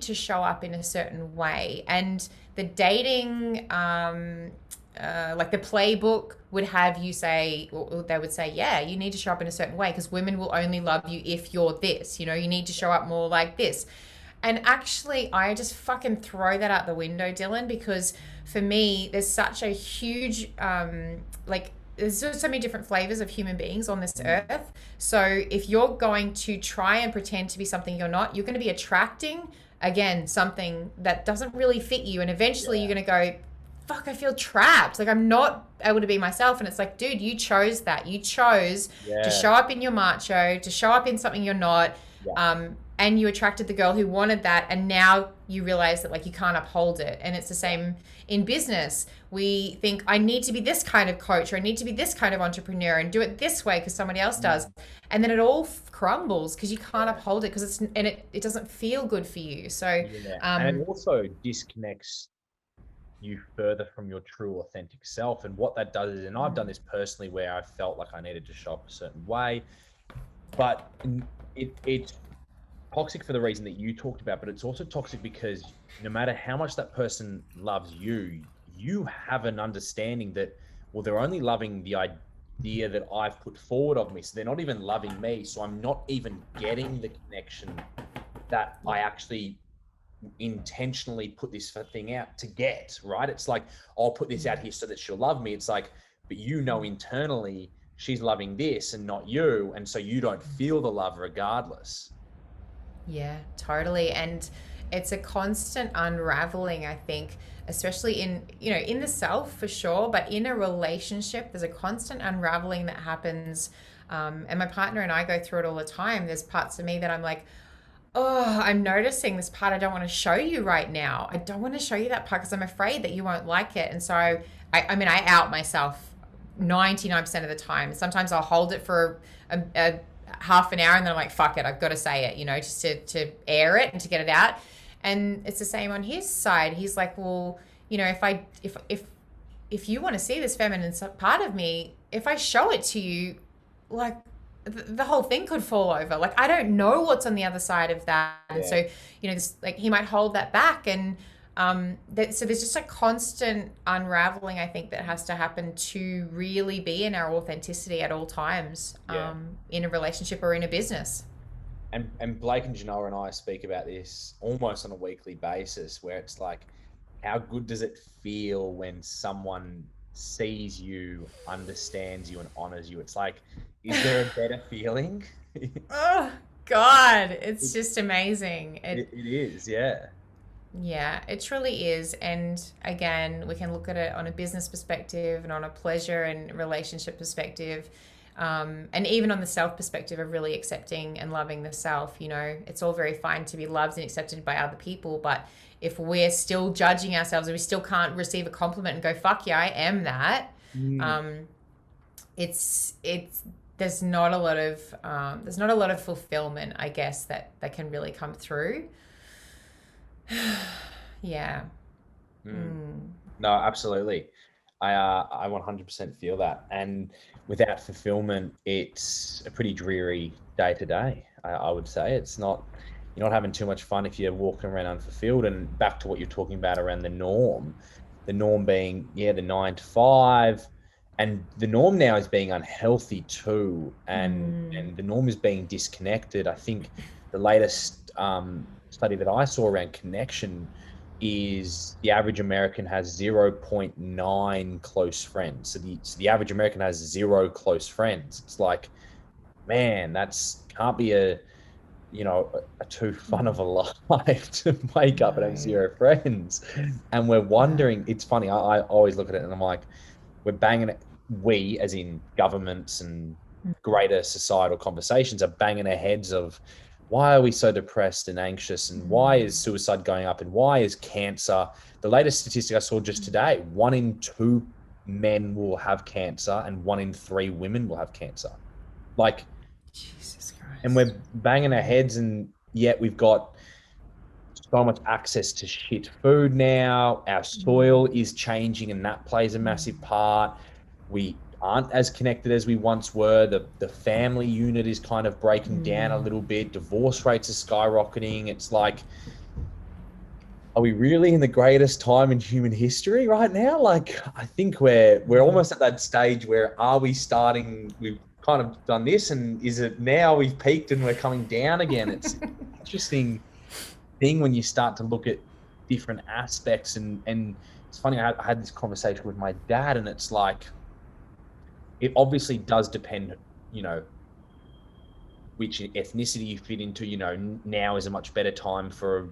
to show up in a certain way. And the dating, like the playbook would have you say, or they would say, yeah, you need to show up in a certain way because women will only love you if you're this, you know, you need to show up more like this. And actually, I just fucking throw that out the window, Dylan, because for me, there's such a huge, like, there's so many different flavors of human beings on this earth. So if you're going to try and pretend to be something you're not, you're going to be attracting, again, something that doesn't really fit you. And eventually you're going to go, fuck, I feel trapped. Like I'm not able to be myself. And it's like, dude, you chose that. You chose to show up in your macho, to show up in something you're not. And you attracted the girl who wanted that, and now you realize that like you can't uphold it. And it's the same in business. We think I need to be this kind of coach, or I need to be this kind of entrepreneur and do it this way because somebody else does, and then it all crumbles because you can't uphold it because it doesn't feel good for you. So and it also disconnects you further from your true authentic self. And what that does is, and I've done this personally where I felt like I needed to show up a certain way, but it's toxic for the reason that you talked about, but it's also toxic because no matter how much that person loves you, you have an understanding that, well, they're only loving the idea that I've put forward of me. So they're not even loving me. So I'm not even getting the connection that I actually intentionally put this thing out to get, right? It's like, I'll put this out here so that she'll love me. It's like, but you know, internally she's loving this and not you. And so you don't feel the love regardless. Yeah, totally. And it's a constant unraveling, I think, especially in, you know, in the self for sure, but in a relationship, there's a constant unraveling that happens. And my partner and I go through it all the time. There's parts of me that I'm like, oh, I'm noticing this part I don't want to show you right now. I don't want to show you that part because I'm afraid that you won't like it. And so, I mean, I out myself 99% of the time. Sometimes I'll hold it for a half an hour and then I'm like, fuck it, I've got to say it, you know, just to air it and to get it out. And it's the same on his side. He's like, well, you know, if you want to see this feminine part of me, if I show it to you, like the whole thing could fall over. Like I don't know what's on the other side of that. And so, you know, this, like he might hold that back, and so there's just a constant unraveling, I think, that has to happen to really be in our authenticity at all times, in a relationship or in a business. And Blake and Genoa and I speak about this almost on a weekly basis, where it's like, how good does it feel when someone sees you, understands you, and honors you? It's like, is there a better feeling? Oh God, it's just amazing. It is, yeah. Yeah, it truly is. And again, we can look at it on a business perspective and on a pleasure and relationship perspective. And even on the self perspective of really accepting and loving the self. You know, it's all very fine to be loved and accepted by other people, but if we're still judging ourselves and we still can't receive a compliment and go, fuck yeah, I am that. It's there's not a lot of fulfillment, I guess, that can really come through. Yeah. No, absolutely. I 100% feel that. And without fulfillment, it's a pretty dreary day to day. I would say it's not, you're not having too much fun if you're walking around unfulfilled. And back to what you're talking about around the norm being, the 9 to 5, and the norm now is being unhealthy too. And the norm is being disconnected. I think the latest, study that I saw around connection is the average American has 0.9 close friends. So the average American has 0 close friends. It's like, man, that's can't be a too fun of a life to wake up and have No. zero friends. And we're wondering, it's funny, I always look at it and I'm like, we're banging it, we, as in governments and greater societal conversations, are banging our heads of why are we so depressed and anxious, and why is suicide going up, and why is cancer? The latest statistic I saw just today, 1 in 2 men will have cancer and 1 in 3 women will have cancer. Like, Jesus Christ. and we're banging our heads, and yet we've got so much access to shit food now. Our soil is changing, and that plays a massive part. We aren't as connected as we once were. The family unit is kind of breaking down a little bit. Divorce rates are skyrocketing. It's like, are we really in the greatest time in human history right now? Like, I think we're almost at that stage where, are we starting? We've kind of done this, and is it now we've peaked and we're coming down again? It's an interesting thing when you start to look at different aspects, and it's funny, I had this conversation with my dad, and it's like, it obviously does depend, which ethnicity you fit into. Now is a much better time for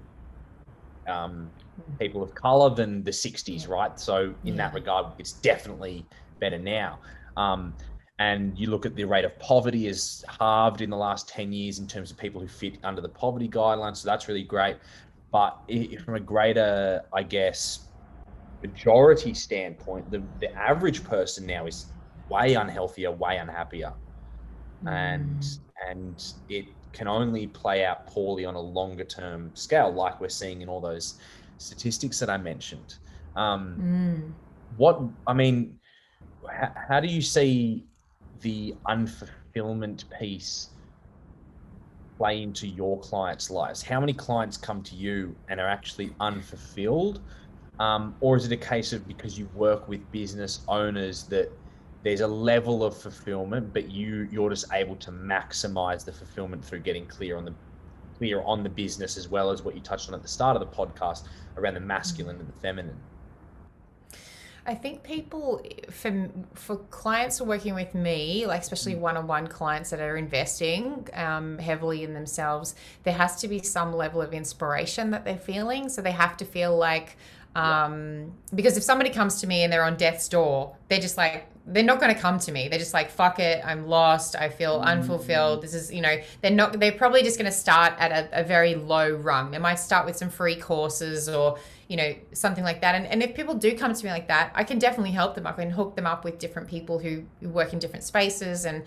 people of color than the 60s, right? So in that regard, it's definitely better now. And you look at the rate of poverty is halved in the last 10 years in terms of people who fit under the poverty guidelines. So that's really great. But from a greater, I guess, majority standpoint, the average person now is way unhealthier, way unhappier. And it can only play out poorly on a longer term scale, like we're seeing in all those statistics that I mentioned. How do you see the unfulfillment piece play into your clients' lives? How many clients come to you and are actually unfulfilled? Or is it a case of, because you work with business owners, that there's a level of fulfillment, but you're just able to maximize the fulfillment through getting clear on the business, as well as what you touched on at the start of the podcast around the masculine and the feminine? I think people, for clients who are working with me, like especially one-on-one clients that are investing heavily in themselves, there has to be some level of inspiration that they're feeling. So they have to feel like, because if somebody comes to me and they're on death's door, they're just like, they're not going to come to me. They're just like, fuck it, I'm lost, I feel unfulfilled. This is, they're probably just going to start at a very low rung. They might start with some free courses or, something like that. And if people do come to me like that, I can definitely help them. I can hook them up with different people who work in different spaces. And,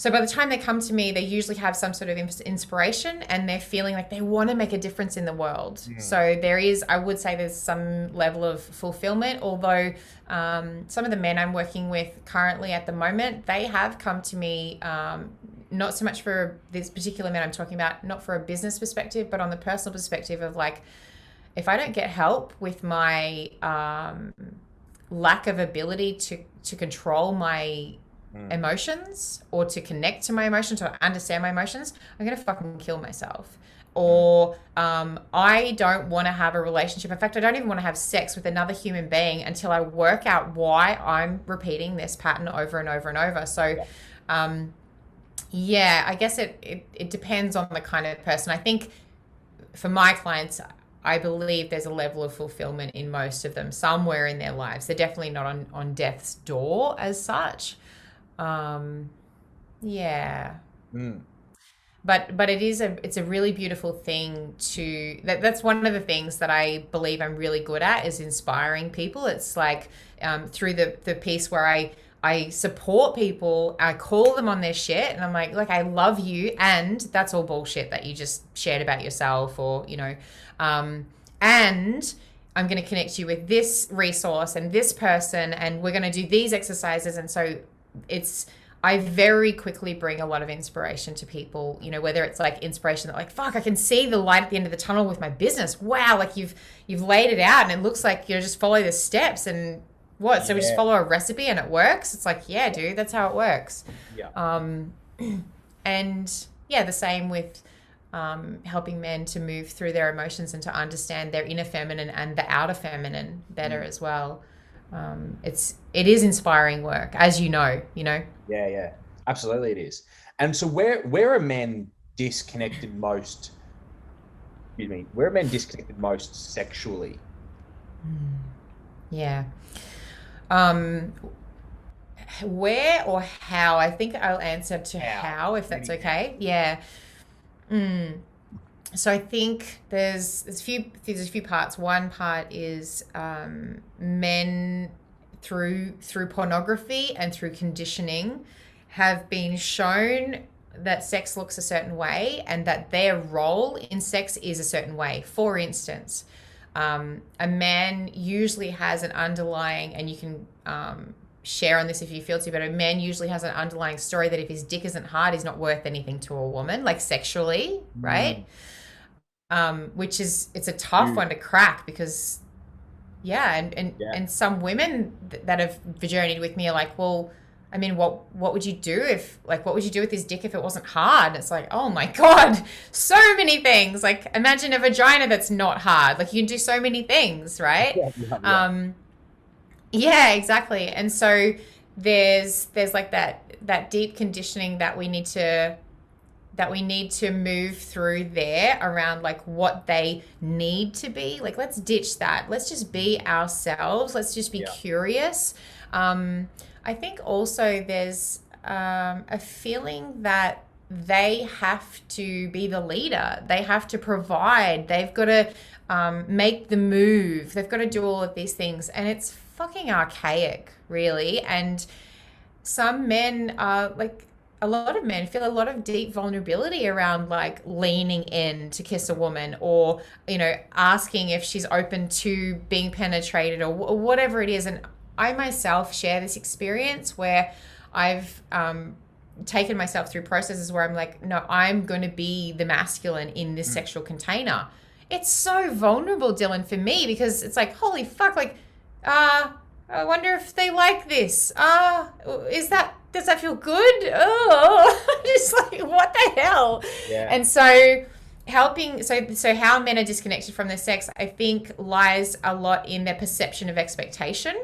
so by the time they come to me, they usually have some sort of inspiration, and they're feeling like they want to make a difference in the world. So I would say there's some level of fulfillment, although some of the men I'm working with currently at the moment, they have come to me, not so much for this particular man I'm talking about, not for a business perspective, but on the personal perspective of like, if I don't get help with my lack of ability to control my emotions, or to connect to my emotions, or understand my emotions, I'm gonna fucking kill myself. Or I don't want to have a relationship. In fact, I don't even want to have sex with another human being until I work out why I'm repeating this pattern over and over and over. So I guess it depends on the kind of person. I think for my clients, I believe there's a level of fulfillment in most of them somewhere in their lives. They're definitely not on death's door as such. But it's a really beautiful thing that's one of the things that I believe I'm really good at, is inspiring people. It's like through the piece where I support people, I call them on their shit, and I'm like I love you, and that's all bullshit that you just shared about yourself, or and I'm going to connect you with this resource and this person, and we're going to do these exercises. And so I very quickly bring a lot of inspiration to people, whether it's like inspiration that like, fuck, I can see the light at the end of the tunnel with my business. Wow. Like you've laid it out, and it looks like just follow the steps, and what? So we just follow a recipe and it works. It's like, yeah, dude, that's how it works. And the same with helping men to move through their emotions and to understand their inner feminine and the outer feminine better as well. It is inspiring work, as you know. Yeah. Absolutely, it is. And so, where are men disconnected most? Excuse me. Where are men disconnected most sexually? Yeah. Um, where or how? I think I'll answer to how, if that's Maybe okay. Yeah. Mm. So I think there's a few parts. One part is men through pornography and through conditioning have been shown that sex looks a certain way and that their role in sex is a certain way. For instance, a man usually has an underlying, and you can share on this if you feel to, but a man usually has an underlying story that if his dick isn't hard, he's not worth anything to a woman, like sexually, right? Which is, it's a tough one to crack because yeah, and some women that have journeyed with me are like, well, I mean, what would you do if, like, what would you do with his dick if it wasn't hard? It's like, oh my God, so many things. Like, imagine a vagina that's not hard. Like, you can do so many things, right? Yeah, exactly. And so there's like that deep conditioning that we need to move through there around like what they need to be. Like, let's ditch that. Let's just be ourselves. Let's just be curious. I think also there's a feeling that they have to be the leader. They have to provide. They've got to make the move. They've got to do all of these things. And it's fucking archaic, really. And some men are like, a lot of men feel a lot of deep vulnerability around like leaning in to kiss a woman, or, you know, asking if she's open to being penetrated, or whatever it is. And I myself share this experience where I've taken myself through processes where I'm like, no, I'm going to be the masculine in this sexual container. It's so vulnerable, Dylan, for me, because it's like, holy fuck, like, I wonder if they like this. Does that feel good? Oh, just like, what the hell? Yeah. And so so how men are disconnected from their sex, I think, lies a lot in their perception of expectation.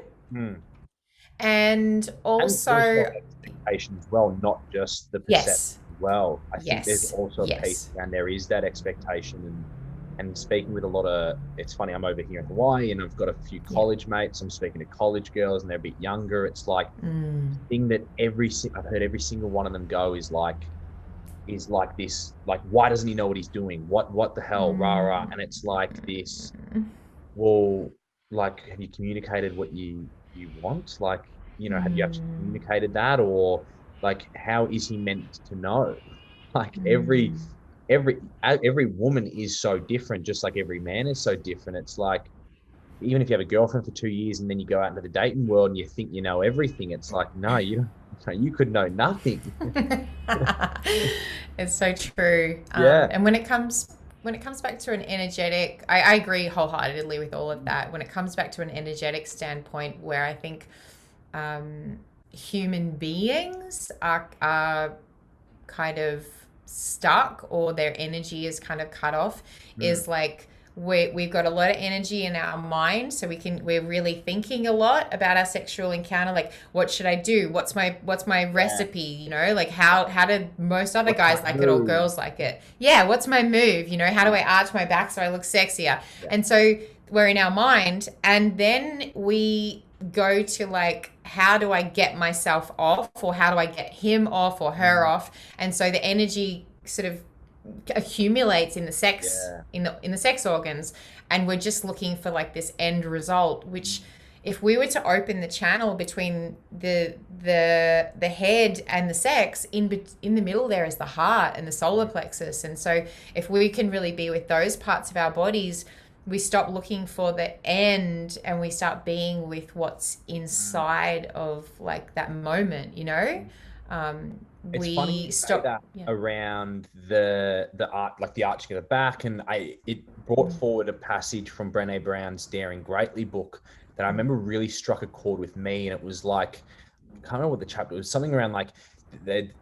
And also expectation as well, not just the perception as well. I think there's also a piece around there is that expectation, and speaking with a lot of, it's funny, I'm over here in Hawaii and I've got a few college mates. I'm speaking to college girls and they're a bit younger. It's like thing that I've heard every single one of them go is like this, like, why doesn't he know what he's doing? What the hell, rah rah. And it's like this, well, like, have you communicated what you want? Like, you know, have you actually communicated that? Or like, how is he meant to know? Like, every woman is so different, just like every man is so different. It's like, even if you have a girlfriend for 2 years and then you go out into the dating world and you think you know everything, it's like, no, you could know nothing. It's so true. And when it comes back to an energetic, I agree wholeheartedly with all of that. When it comes back to an energetic standpoint, where I think human beings are kind of stuck, or their energy is kind of cut off, is like, we've got a lot of energy in our mind, so we're really thinking a lot about our sexual encounter, like, what should I do, what's my recipe, you know, like, how do most other guys like it, or girls like it, what's my move, you know, how do I arch my back so I look sexier? And so we're in our mind, and then we go to like, how do I get myself off, or how do I get him off or her off? And so the energy sort of accumulates in the sex in the sex organs, and we're just looking for like this end result, which, if we were to open the channel between the head and the sex, in the middle there is the heart and the solar plexus. And so if we can really be with those parts of our bodies, we stop looking for the end and we start being with what's inside of like that moment, you know. It's we funny stop that around the art, like the arching of the back, and it brought forward a passage from Brené Brown's Daring Greatly book that I remember really struck a chord with me. And it was like, I can't remember what the chapter was, something around like,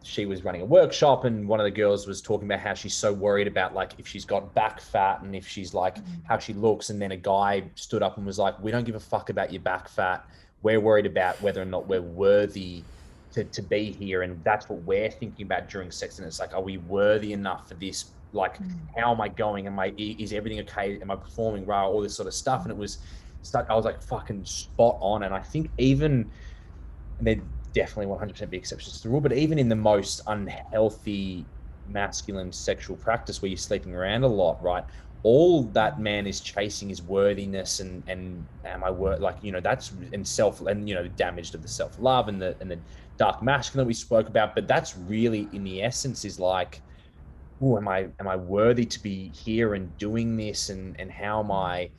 she was running a workshop and one of the girls was talking about how she's so worried about like if she's got back fat and if she's like how she looks. And then a guy stood up and was like, we don't give a fuck about your back fat. We're worried about whether or not we're worthy to be here, and that's what we're thinking about during sex. And it's like, are we worthy enough for this? Like, how am I going? Is everything okay? Am I performing well? All this sort of stuff. And it was stuck. I was like fucking spot on. And I think even, and there definitely 100% be exceptions to the rule, but even in the most unhealthy masculine sexual practice where you're sleeping around a lot, right? All that man is chasing is worthiness and am I worth, like, you know, that's and self, and you know, the damage to the self-love and the dark masculine that we spoke about. But that's really in the essence is like, oh, am I worthy to be here and doing this, and how am I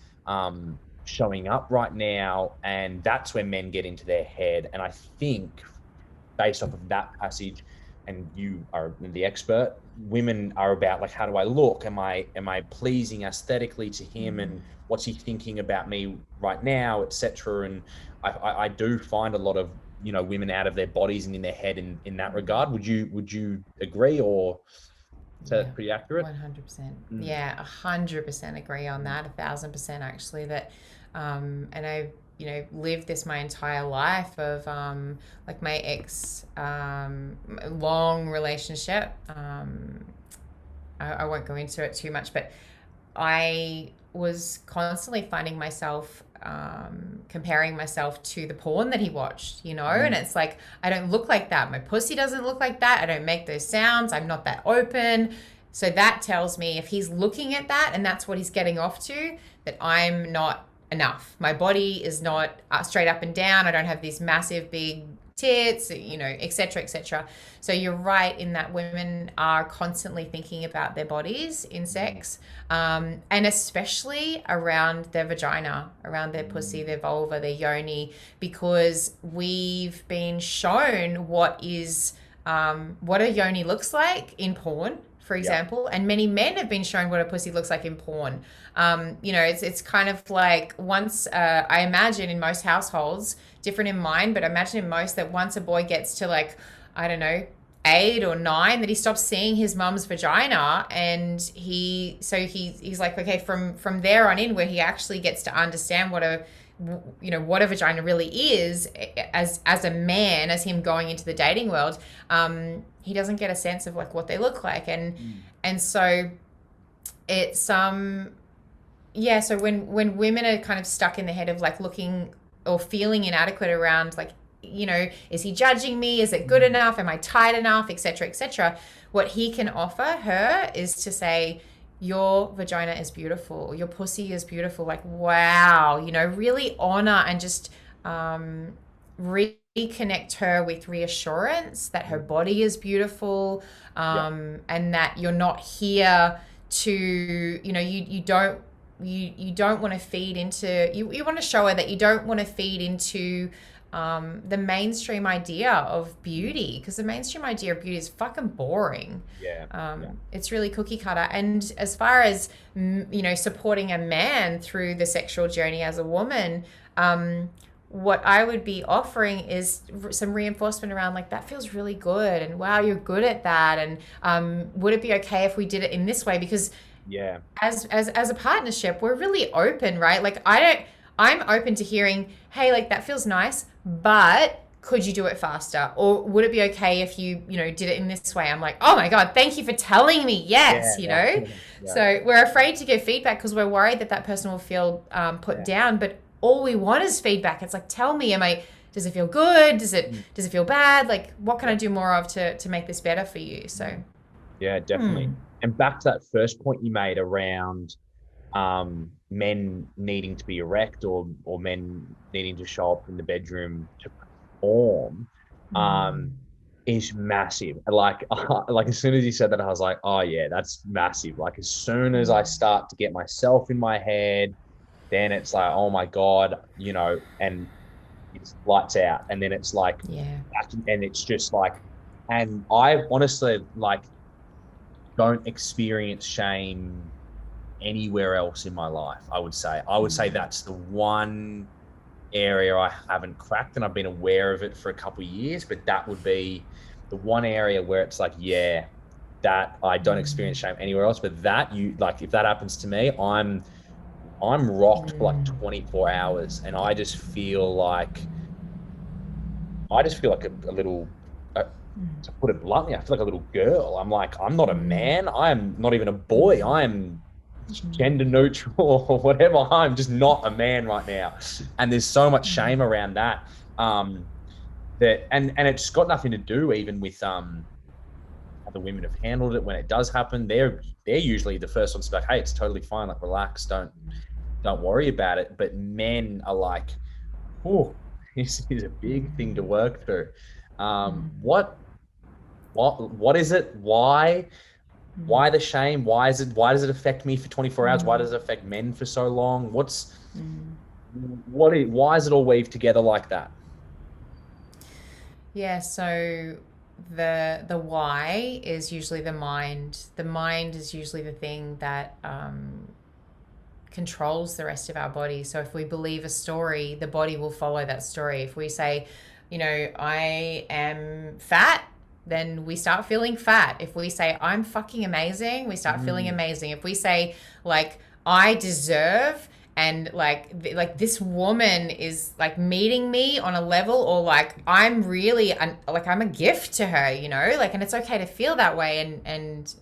showing up right now? And that's where men get into their head. And I think based off of that passage, and you are the expert, women are about like, how do I look? Am I pleasing aesthetically to him, and what's he thinking about me right now, etc. And I do find a lot of, you know, women out of their bodies and in their head in that regard. Would you agree, or is that pretty accurate? 100%. Yeah, 100% agree on that. 1,000% actually. That, and I, you know, lived this my entire life of like my ex long relationship. I won't go into it too much, but I was constantly finding myself comparing myself to the porn that he watched, you know, and it's like, I don't look like that. My pussy doesn't look like that. I don't make those sounds. I'm not that open. So that tells me if he's looking at that and that's what he's getting off to, that I'm not enough. My body is not straight up and down. I don't have these massive big tits, you know, etc., etc. So you're right in that women are constantly thinking about their bodies in sex, and especially around their vagina, around their pussy, their vulva, their yoni, because we've been shown what a yoni looks like in porn, for example, and many men have been shown what a pussy looks like in porn. You know, it's kind of like once, I imagine in most households, different in mine, but I imagine in most that once a boy gets to like, I don't know, 8 or 9, that he stops seeing his mum's vagina, and he's like, okay, from there on in, where he actually gets to understand what a vagina really is as a man, as him going into the dating world, he doesn't get a sense of like what they look like. And so it's so when women are kind of stuck in the head of like looking or feeling inadequate around like, you know, is he judging me? Is it good enough? Am I tight enough? Etc., etc. What he can offer her is to say, your vagina is beautiful, your pussy is beautiful, like, wow, you know, really honor and just reconnect her with reassurance that her body is beautiful, and that you're not here to, you know, you don't want to feed into, you want to show her that you don't want to feed into the mainstream idea of beauty, because the mainstream idea of beauty is fucking boring. It's really cookie cutter. And as far as, you know, supporting a man through the sexual journey as a woman, what I would be offering is some reinforcement around like, that feels really good, and wow, you're good at that, and would it be okay if we did it in this way? Because as a partnership, we're really open, right? Like I'm open to hearing, hey, like that feels nice, but could you do it faster? Or would it be okay if you know, did it in this way? I'm like, oh my God, thank you for telling me. Yes, you know? So we're afraid to give feedback because we're worried that person will feel put down, but all we want is feedback. It's like, tell me, does it feel good? Does it feel bad? Like, what can I do more of to make this better for you? So yeah, definitely. And back to that first point you made around men needing to be erect, or men needing to show up in the bedroom to perform, is massive. Like as soon as you said that, I was like, oh yeah, that's massive. Like as soon as I start to get myself in my head, then it's like, oh my God, you know, and it's lights out. And then it's like, and it's just like, and I honestly like don't experience shame anywhere else in my life. I would say that's the one area I haven't cracked, and I've been aware of it for a couple of years, but that would be the one area where it's like, yeah, that I don't experience shame anywhere else. But that, you like, if that happens to me, I'm rocked for like 24 hours, and I just feel like a little to put it bluntly, I feel like a little girl. I'm like, I'm not a man. I'm not even a boy. I'm gender neutral or whatever. I'm just not a man right now. And there's so much shame around that. That and it's got nothing to do even with how the women have handled it when it does happen. They're usually the first ones to be like, hey, it's totally fine, like relax, don't worry about it. But men are like, oh, this is a big thing to work through. What is it? Why the shame? Why does it affect me for 24 hours? Why does it affect men for so long? Why is it all weaved together like that? Yeah, so the why is usually the mind. The mind is usually the thing that controls the rest of our body. So if we believe a story, the body will follow that story. If we say, I am fat, then we start feeling fat. If we say I'm fucking amazing, we start feeling amazing. If we say like I deserve, and like this woman is like meeting me on a level, or like I'm really like I'm a gift to her, like, and it's okay to feel that way and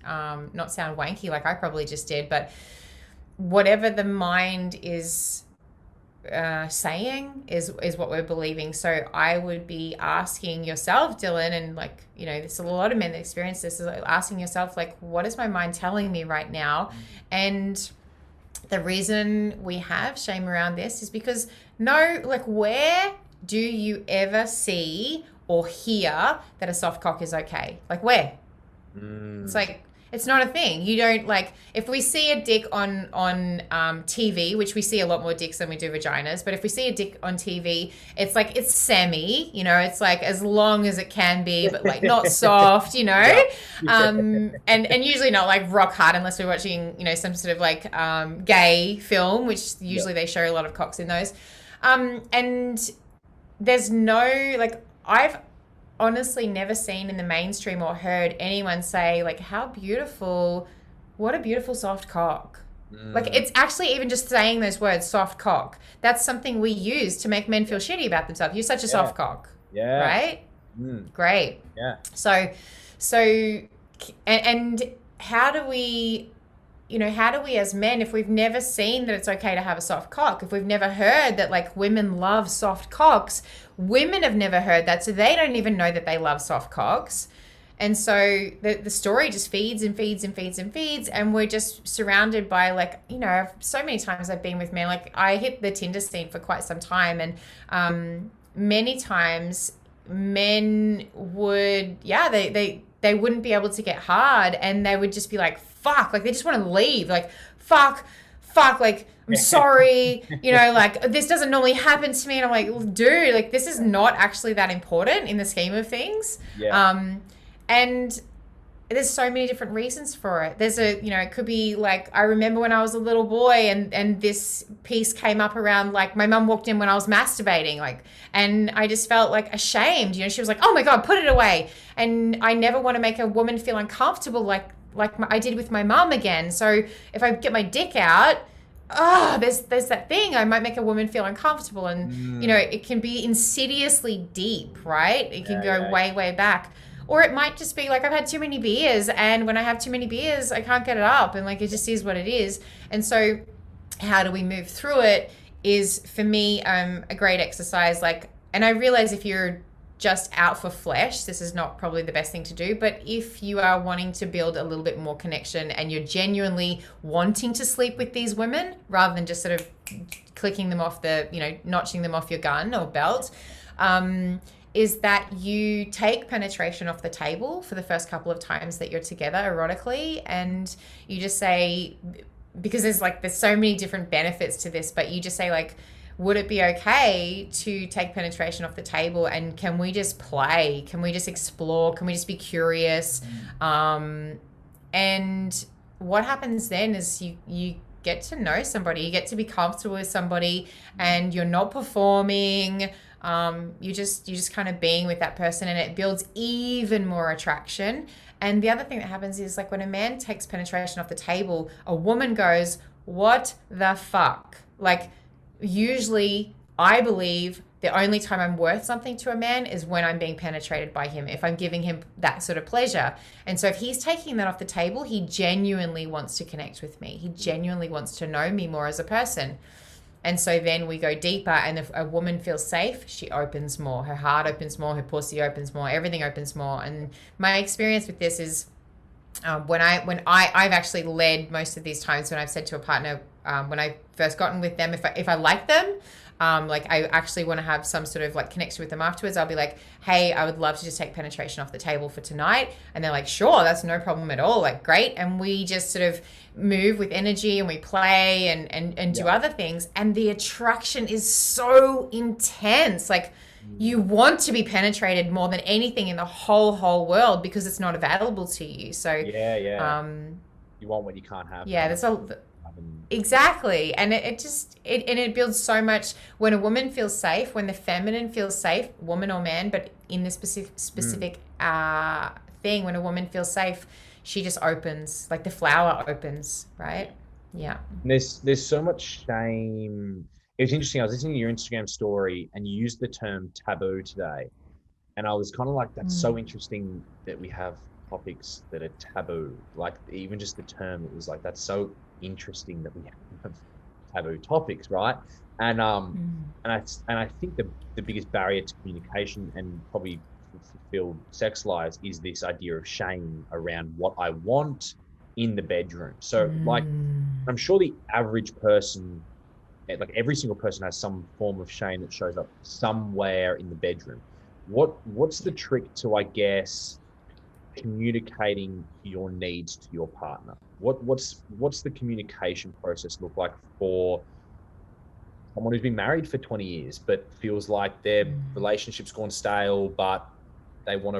not sound wanky like I probably just did, but whatever the mind is saying is what we're believing. So I would be asking yourself, Dylan, and like, there's a lot of men that experience this, is like asking yourself, like, what is my mind telling me right now? And the reason we have shame around this is because where do you ever see or hear that a soft cock is okay? Like where? It's like, it's not a thing. You don't, like, if we see a dick on TV, which we see a lot more dicks than we do vaginas, but if we see a dick on TV, it's like, it's semi, it's like as long as it can be, but like not soft, and usually not like rock hard unless we're watching, some sort of like gay film, which usually they show a lot of cocks in those. And there's no, like, I've honestly never seen in the mainstream or heard anyone say like, what a beautiful soft cock. Like, it's actually even just saying those words, soft cock, that's something we use to make men feel shitty about themselves. You're such a soft cock. Yeah. Right? Great. Yeah. So and how do we as men, if we've never seen that it's okay to have a soft cock, if we've never heard that like women love soft cocks, women have never heard that, so they don't even know that they love soft cocks. And so the story just feeds and feeds and feeds and feeds, and we're just surrounded by like, so many times I've been with men, like I hit the Tinder scene for quite some time, and many times men would, they wouldn't be able to get hard, and they would just be like, fuck, like they just want to leave, like fuck, like I'm sorry, like this doesn't normally happen to me, and I'm like, dude, like this is not actually that important in the scheme of things. And there's so many different reasons for it. There's it could be like, I remember when I was a little boy and this piece came up around, like my mum walked in when I was masturbating, like, and I just felt like ashamed, she was like, oh my God, put it away. And I never want to make a woman feel uncomfortable like I did with my mum again. So if I get my dick out, there's that thing, I might make a woman feel uncomfortable, and it can be insidiously deep, right? It can go way back. Or it might just be like, I've had too many beers, and when I have too many beers, I can't get it up, and like it just is what it is. And so how do we move through it is, for me, a great exercise. Like, and I realize if you're just out for flesh, this is not probably the best thing to do, but if you are wanting to build a little bit more connection and you're genuinely wanting to sleep with these women rather than just sort of clicking them off notching them off your gun or belt, is that you take penetration off the table for the first couple of times that you're together erotically, and you just say, because there's so many different benefits to this, but you just say like, would it be okay to take penetration off the table, and can we just play? Can we just explore? Can we just be curious? And what happens then is you get to know somebody, you get to be comfortable with somebody, and you're not performing. You just kind of being with that person, and it builds even more attraction. And the other thing that happens is, like, when a man takes penetration off the table, a woman goes, what the fuck? Like, usually I believe the only time I'm worth something to a man is when I'm being penetrated by him, if I'm giving him that sort of pleasure. And so if he's taking that off the table, he genuinely wants to connect with me. He genuinely wants to know me more as a person. And so then we go deeper, and if a woman feels safe, she opens more. Her heart opens more, her pussy opens more, everything opens more. And my experience with this is I've actually led most of these times when I've said to a partner, when I first gotten with them, if I like them, like I actually want to have some sort of like connection with them afterwards, I'll be like, hey, I would love to just take penetration off the table for tonight. And they're like, sure, that's no problem at all. Like, great. And we just sort of move with energy, and we play and do other things. And the attraction is so intense. Like, you want to be penetrated more than anything in the whole world, because it's not available to you. So you want what you can't have. There's exactly. And it builds so much when a woman feels safe, when the feminine feels safe, woman or man, but in the specific thing, when a woman feels safe, she just opens, like the flower opens, right? Yeah. There's so much shame. It was interesting. I was listening to your Instagram story, and you used the term taboo today. And I was kind of like, that's so interesting that we have topics that are taboo. Like, even just the term, it was like, that's so interesting that we have taboo topics, right? And I think the biggest barrier to communication and probably fulfilled sex lives is this idea of shame around what I want in the bedroom. So like, I'm sure the average person, like every single person, has some form of shame that shows up somewhere in the bedroom. What's the trick to, I guess, communicating your needs to your partner? What's the communication process look like for someone who's been married for 20 years but feels like their relationship's gone stale, but they want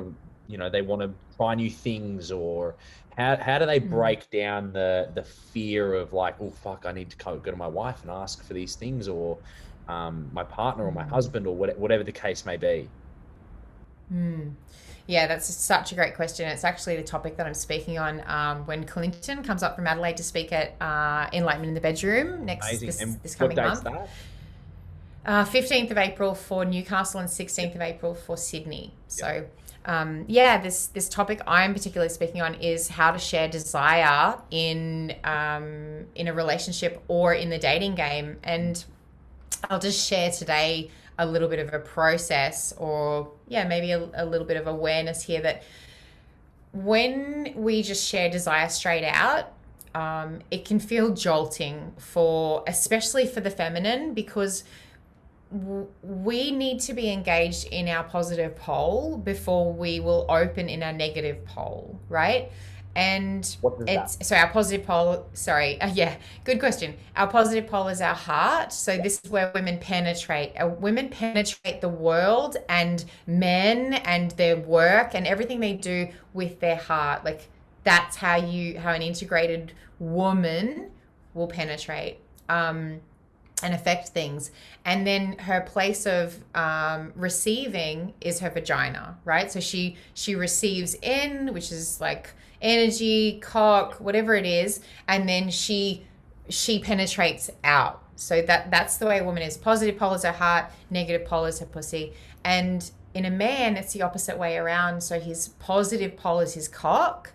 to try new things? Or how do they break down the fear of like, oh fuck, I need to go to my wife and ask for these things, or my partner or my husband, or whatever the case may be? Yeah, that's such a great question. It's actually the topic that I'm speaking on when Clinton comes up from Adelaide to speak at Enlightened in the Bedroom this coming month. That? 15th of April for Newcastle and 16th of April for Sydney. So this topic I'm particularly speaking on is how to share desire in a relationship or in the dating game. And I'll just share today a little bit of a process, or maybe a little bit of awareness here, that when we just share desire straight out, it can feel jolting especially for the feminine, because we need to be engaged in our positive pole before we will open in our negative pole, right? And so our positive pole, good question. Our positive pole is our heart. So this is where women penetrate. Women penetrate the world and men and their work and everything they do with their heart. Like, that's how an integrated woman will penetrate and affect things. And then her place of receiving is her vagina, right? So she receives in, which is like energy, cock, whatever it is, and then she penetrates out. So that's the way a woman is. Positive pole is her heart, negative pole is her pussy. And in a man, it's the opposite way around. So his positive pole is his cock,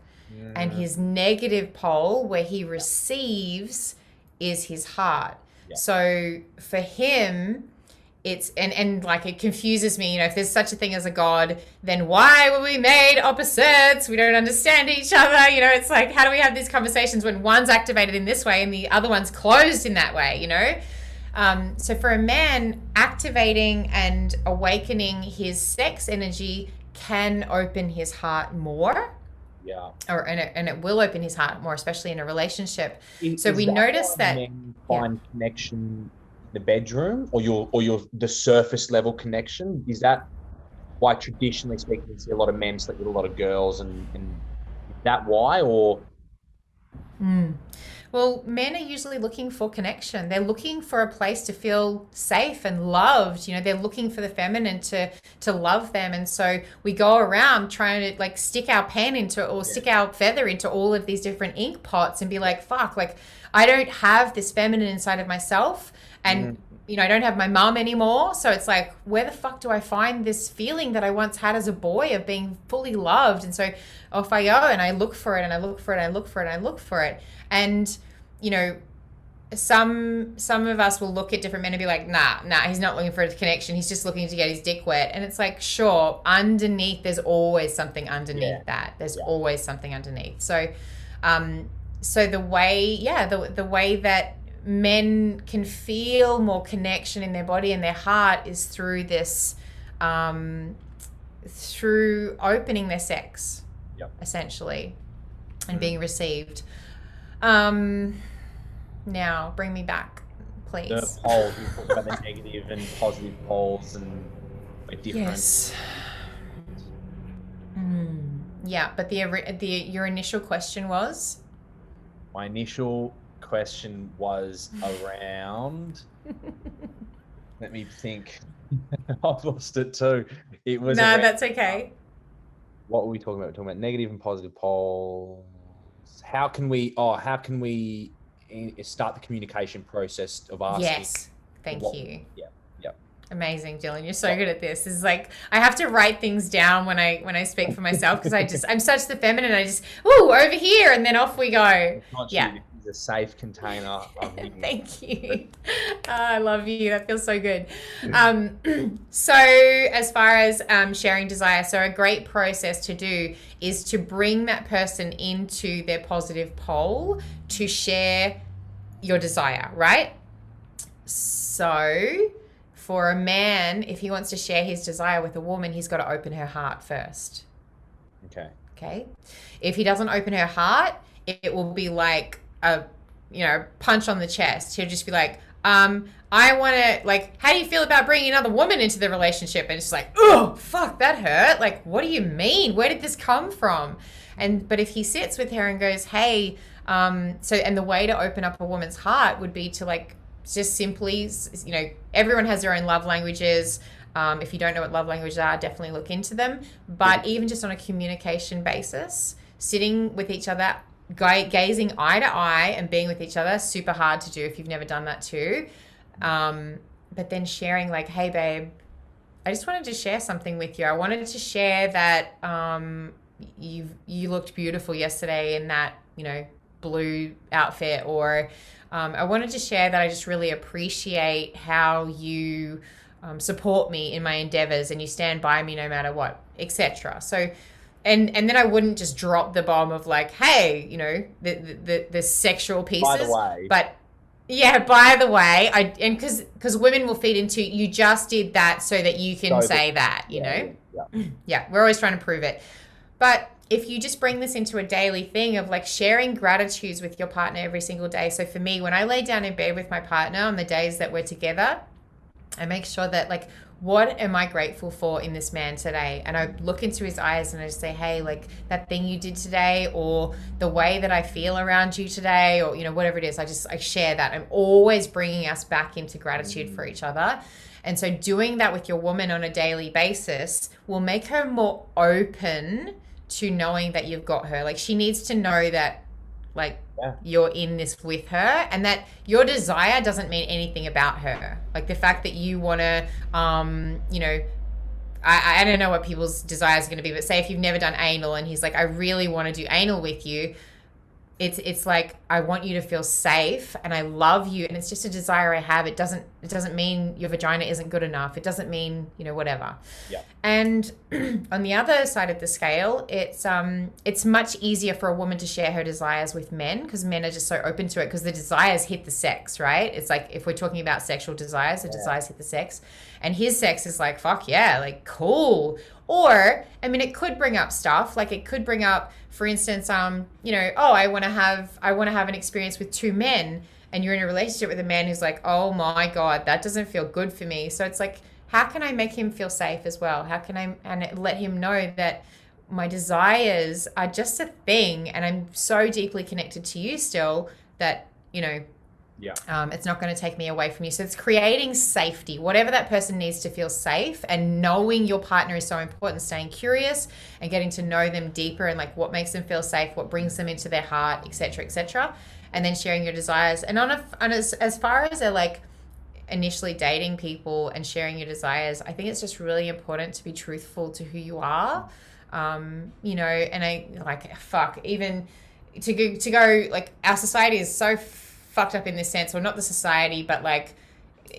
and his negative pole, where he receives, is his heart. Yeah. So for him, it's and like, it confuses me, if there's such a thing as a God, then why were we made opposites? We don't understand each other. It's like, how do we have these conversations when one's activated in this way and the other one's closed in that way, So for a man, activating and awakening his sex energy can open his heart more. Yeah. And it will open his heart more, especially in a relationship. So we that notice why that men find connection in the bedroom, or your the surface level connection. Is that why, traditionally speaking, you see a lot of men sleep with a lot of girls, and is that why, or? Well, men are usually looking for connection. They're looking for a place to feel safe and loved. They're looking for the feminine to love them. And so we go around trying to like stick our pen into, or stick our feather into all of these different ink pots and be like, fuck, like I don't have this feminine inside of myself. And I don't have my mum anymore. So it's like, where the fuck do I find this feeling that I once had as a boy of being fully loved? And so off I go and I look for it and I look for it and I look for it and I look for it. And, some of us will look at different men and be like, nah, he's not looking for a connection. He's just looking to get his dick wet. And it's like, sure, underneath, there's always something underneath that. There's always something underneath. So, the way that men can feel more connection in their body and their heart is through this, through opening their sex, essentially, and being received. Now, bring me back, please. The poles, you talk about the negative and positive poles and different. Yes. Yeah, but your initial question was? My initial question was around. Let me think. I've lost it too. It was. No, that's okay. What were we talking about? We're talking about negative and positive poles. How can we start the communication process of asking? Yes, thank you. Yeah. Amazing, Dylan. You're so good at this. This is like, I have to write things down when I speak for myself because I'm such the feminine. I just, over here, and then off we go. It's not you. This is a safe container. Thank you. I love you. That feels so good. So as far as sharing desire, so a great process to do is to bring that person into their positive pole to share your desire, right? So for a man, if he wants to share his desire with a woman, he's got to open her heart first. Okay. If he doesn't open her heart, it will be like a punch on the chest. He'll just be like, I want to, like, how do you feel about bringing another woman into the relationship? And it's like, oh, fuck, that hurt. Like, what do you mean? Where did this come from? But if he sits with her and goes, hey, and the way to open up a woman's heart would be to, like, just simply, everyone has their own love languages. If you don't know what love languages are, definitely look into them. But even just on a communication basis, sitting with each other, gazing eye to eye and being with each other, super hard to do if you've never done that too. But then sharing, like, hey babe, I just wanted to share something with you. I wanted to share that you looked beautiful yesterday in that, blue outfit, or I wanted to share that I just really appreciate how you support me in my endeavors and you stand by me no matter what, etc. So and then I wouldn't just drop the bomb of like, hey, the sexual pieces. By the way. But yeah, by the way, because women will feed into, you just did that so that you can say that, you know? Yeah, we're always trying to prove it. But if you just bring this into a daily thing of like sharing gratitudes with your partner every single day. So for me, when I lay down in bed with my partner on the days that we're together, I make sure that, like, what am I grateful for in this man today? And I look into his eyes and I just say, hey, like, that thing you did today, or the way that I feel around you today, or, whatever it is, I share that. I'm always bringing us back into gratitude for each other. And so doing that with your woman on a daily basis will make her more open to knowing that you've got her. Like, she needs to know that, like, you're in this with her, and that your desire doesn't mean anything about her. Like, the fact that you want to, I don't know what people's desires are going to be, but say if you've never done anal and he's like, I really want to do anal with you, it's like, I want you to feel safe and I love you, and it's just a desire I have. It doesn't mean your vagina isn't good enough. It doesn't mean, whatever. Yeah. And on the other side of the scale, it's much easier for a woman to share her desires with men, because men are just so open to it, because the desires hit the sex, right? It's like, if we're talking about sexual desires, the desires hit the sex, and his sex is like, fuck yeah, like, cool. Or, I mean, it could bring up stuff, like it could bring up, for instance, I want to have an experience with two men, and you're in a relationship with a man who's like, oh my God, that doesn't feel good for me. So it's like, how can I make him feel safe as well? How can I, and let him know that my desires are just a thing, and I'm so deeply connected to you still that, it's not going to take me away from you. So it's creating safety, whatever that person needs to feel safe, and knowing your partner is so important, staying curious and getting to know them deeper, and like what makes them feel safe, what brings them into their heart, etc., etc. And then sharing your desires. And as far as initially dating people and sharing your desires, I think it's just really important to be truthful to who you are. You know, and I like, fuck, even to go like, our society is so fucked up in this sense, or not the society, but like,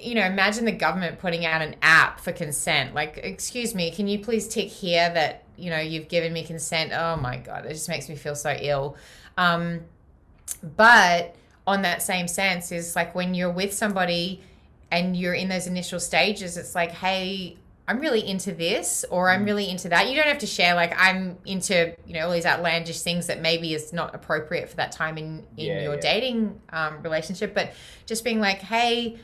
you know, imagine the government putting out an app for consent. Like, excuse me, can you please tick here that, you know, you've given me consent? Oh my God, it just makes me feel so ill. But on that same sense is like, when you're with somebody and you're in those initial stages, it's like, hey, I'm really into this, or I'm really into that. You don't have to share like, I'm into, you know, all these outlandish things that maybe is not appropriate for that time in your dating relationship, but just being like, hey,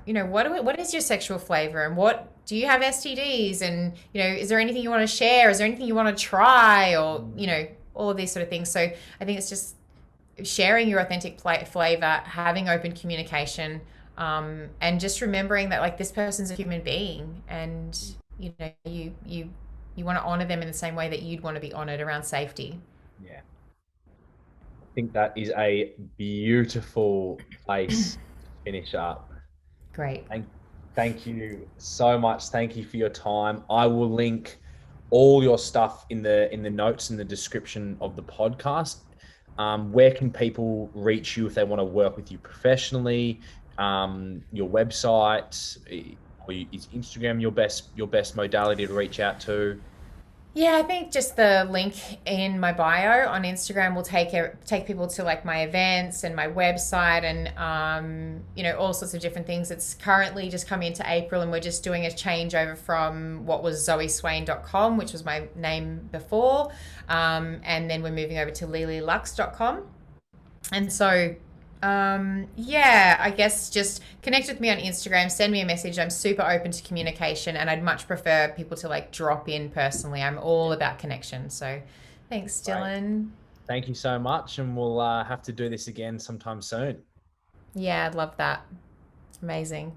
you know, what is your sexual flavor, and what do you have STDs, and, you know, is there anything you want to share? Is there anything you want to try, or, you know, all of these sort of things. So I think it's just sharing your authentic flavor, having open communication, and just remembering that like, this person's a human being, and, you know, you want to honor them in the same way that you'd want to be honored around safety. Yeah. I think that is a beautiful place to finish up. Great. Thank you so much. Thank you for your time. I will link all your stuff in the notes in the description of the podcast. Where can people reach you if they want to work with you professionally? Your website, or is Instagram your best modality to reach out to? Yeah, I think just the link in my bio on Instagram will take people to like my events and my website, and you know, all sorts of different things. It's currently just coming into April, and we're just doing a changeover from what was zoeswain.com, which was my name before, and then we're moving over to leliiluxe.com. And so yeah, I guess just connect with me on Instagram, send me a message. I'm super open to communication, and I'd much prefer people to like drop in personally. I'm all about connection. So thanks, Dylan. Thank you so much. And we'll have to do this again sometime soon. Yeah, I'd love that. Amazing.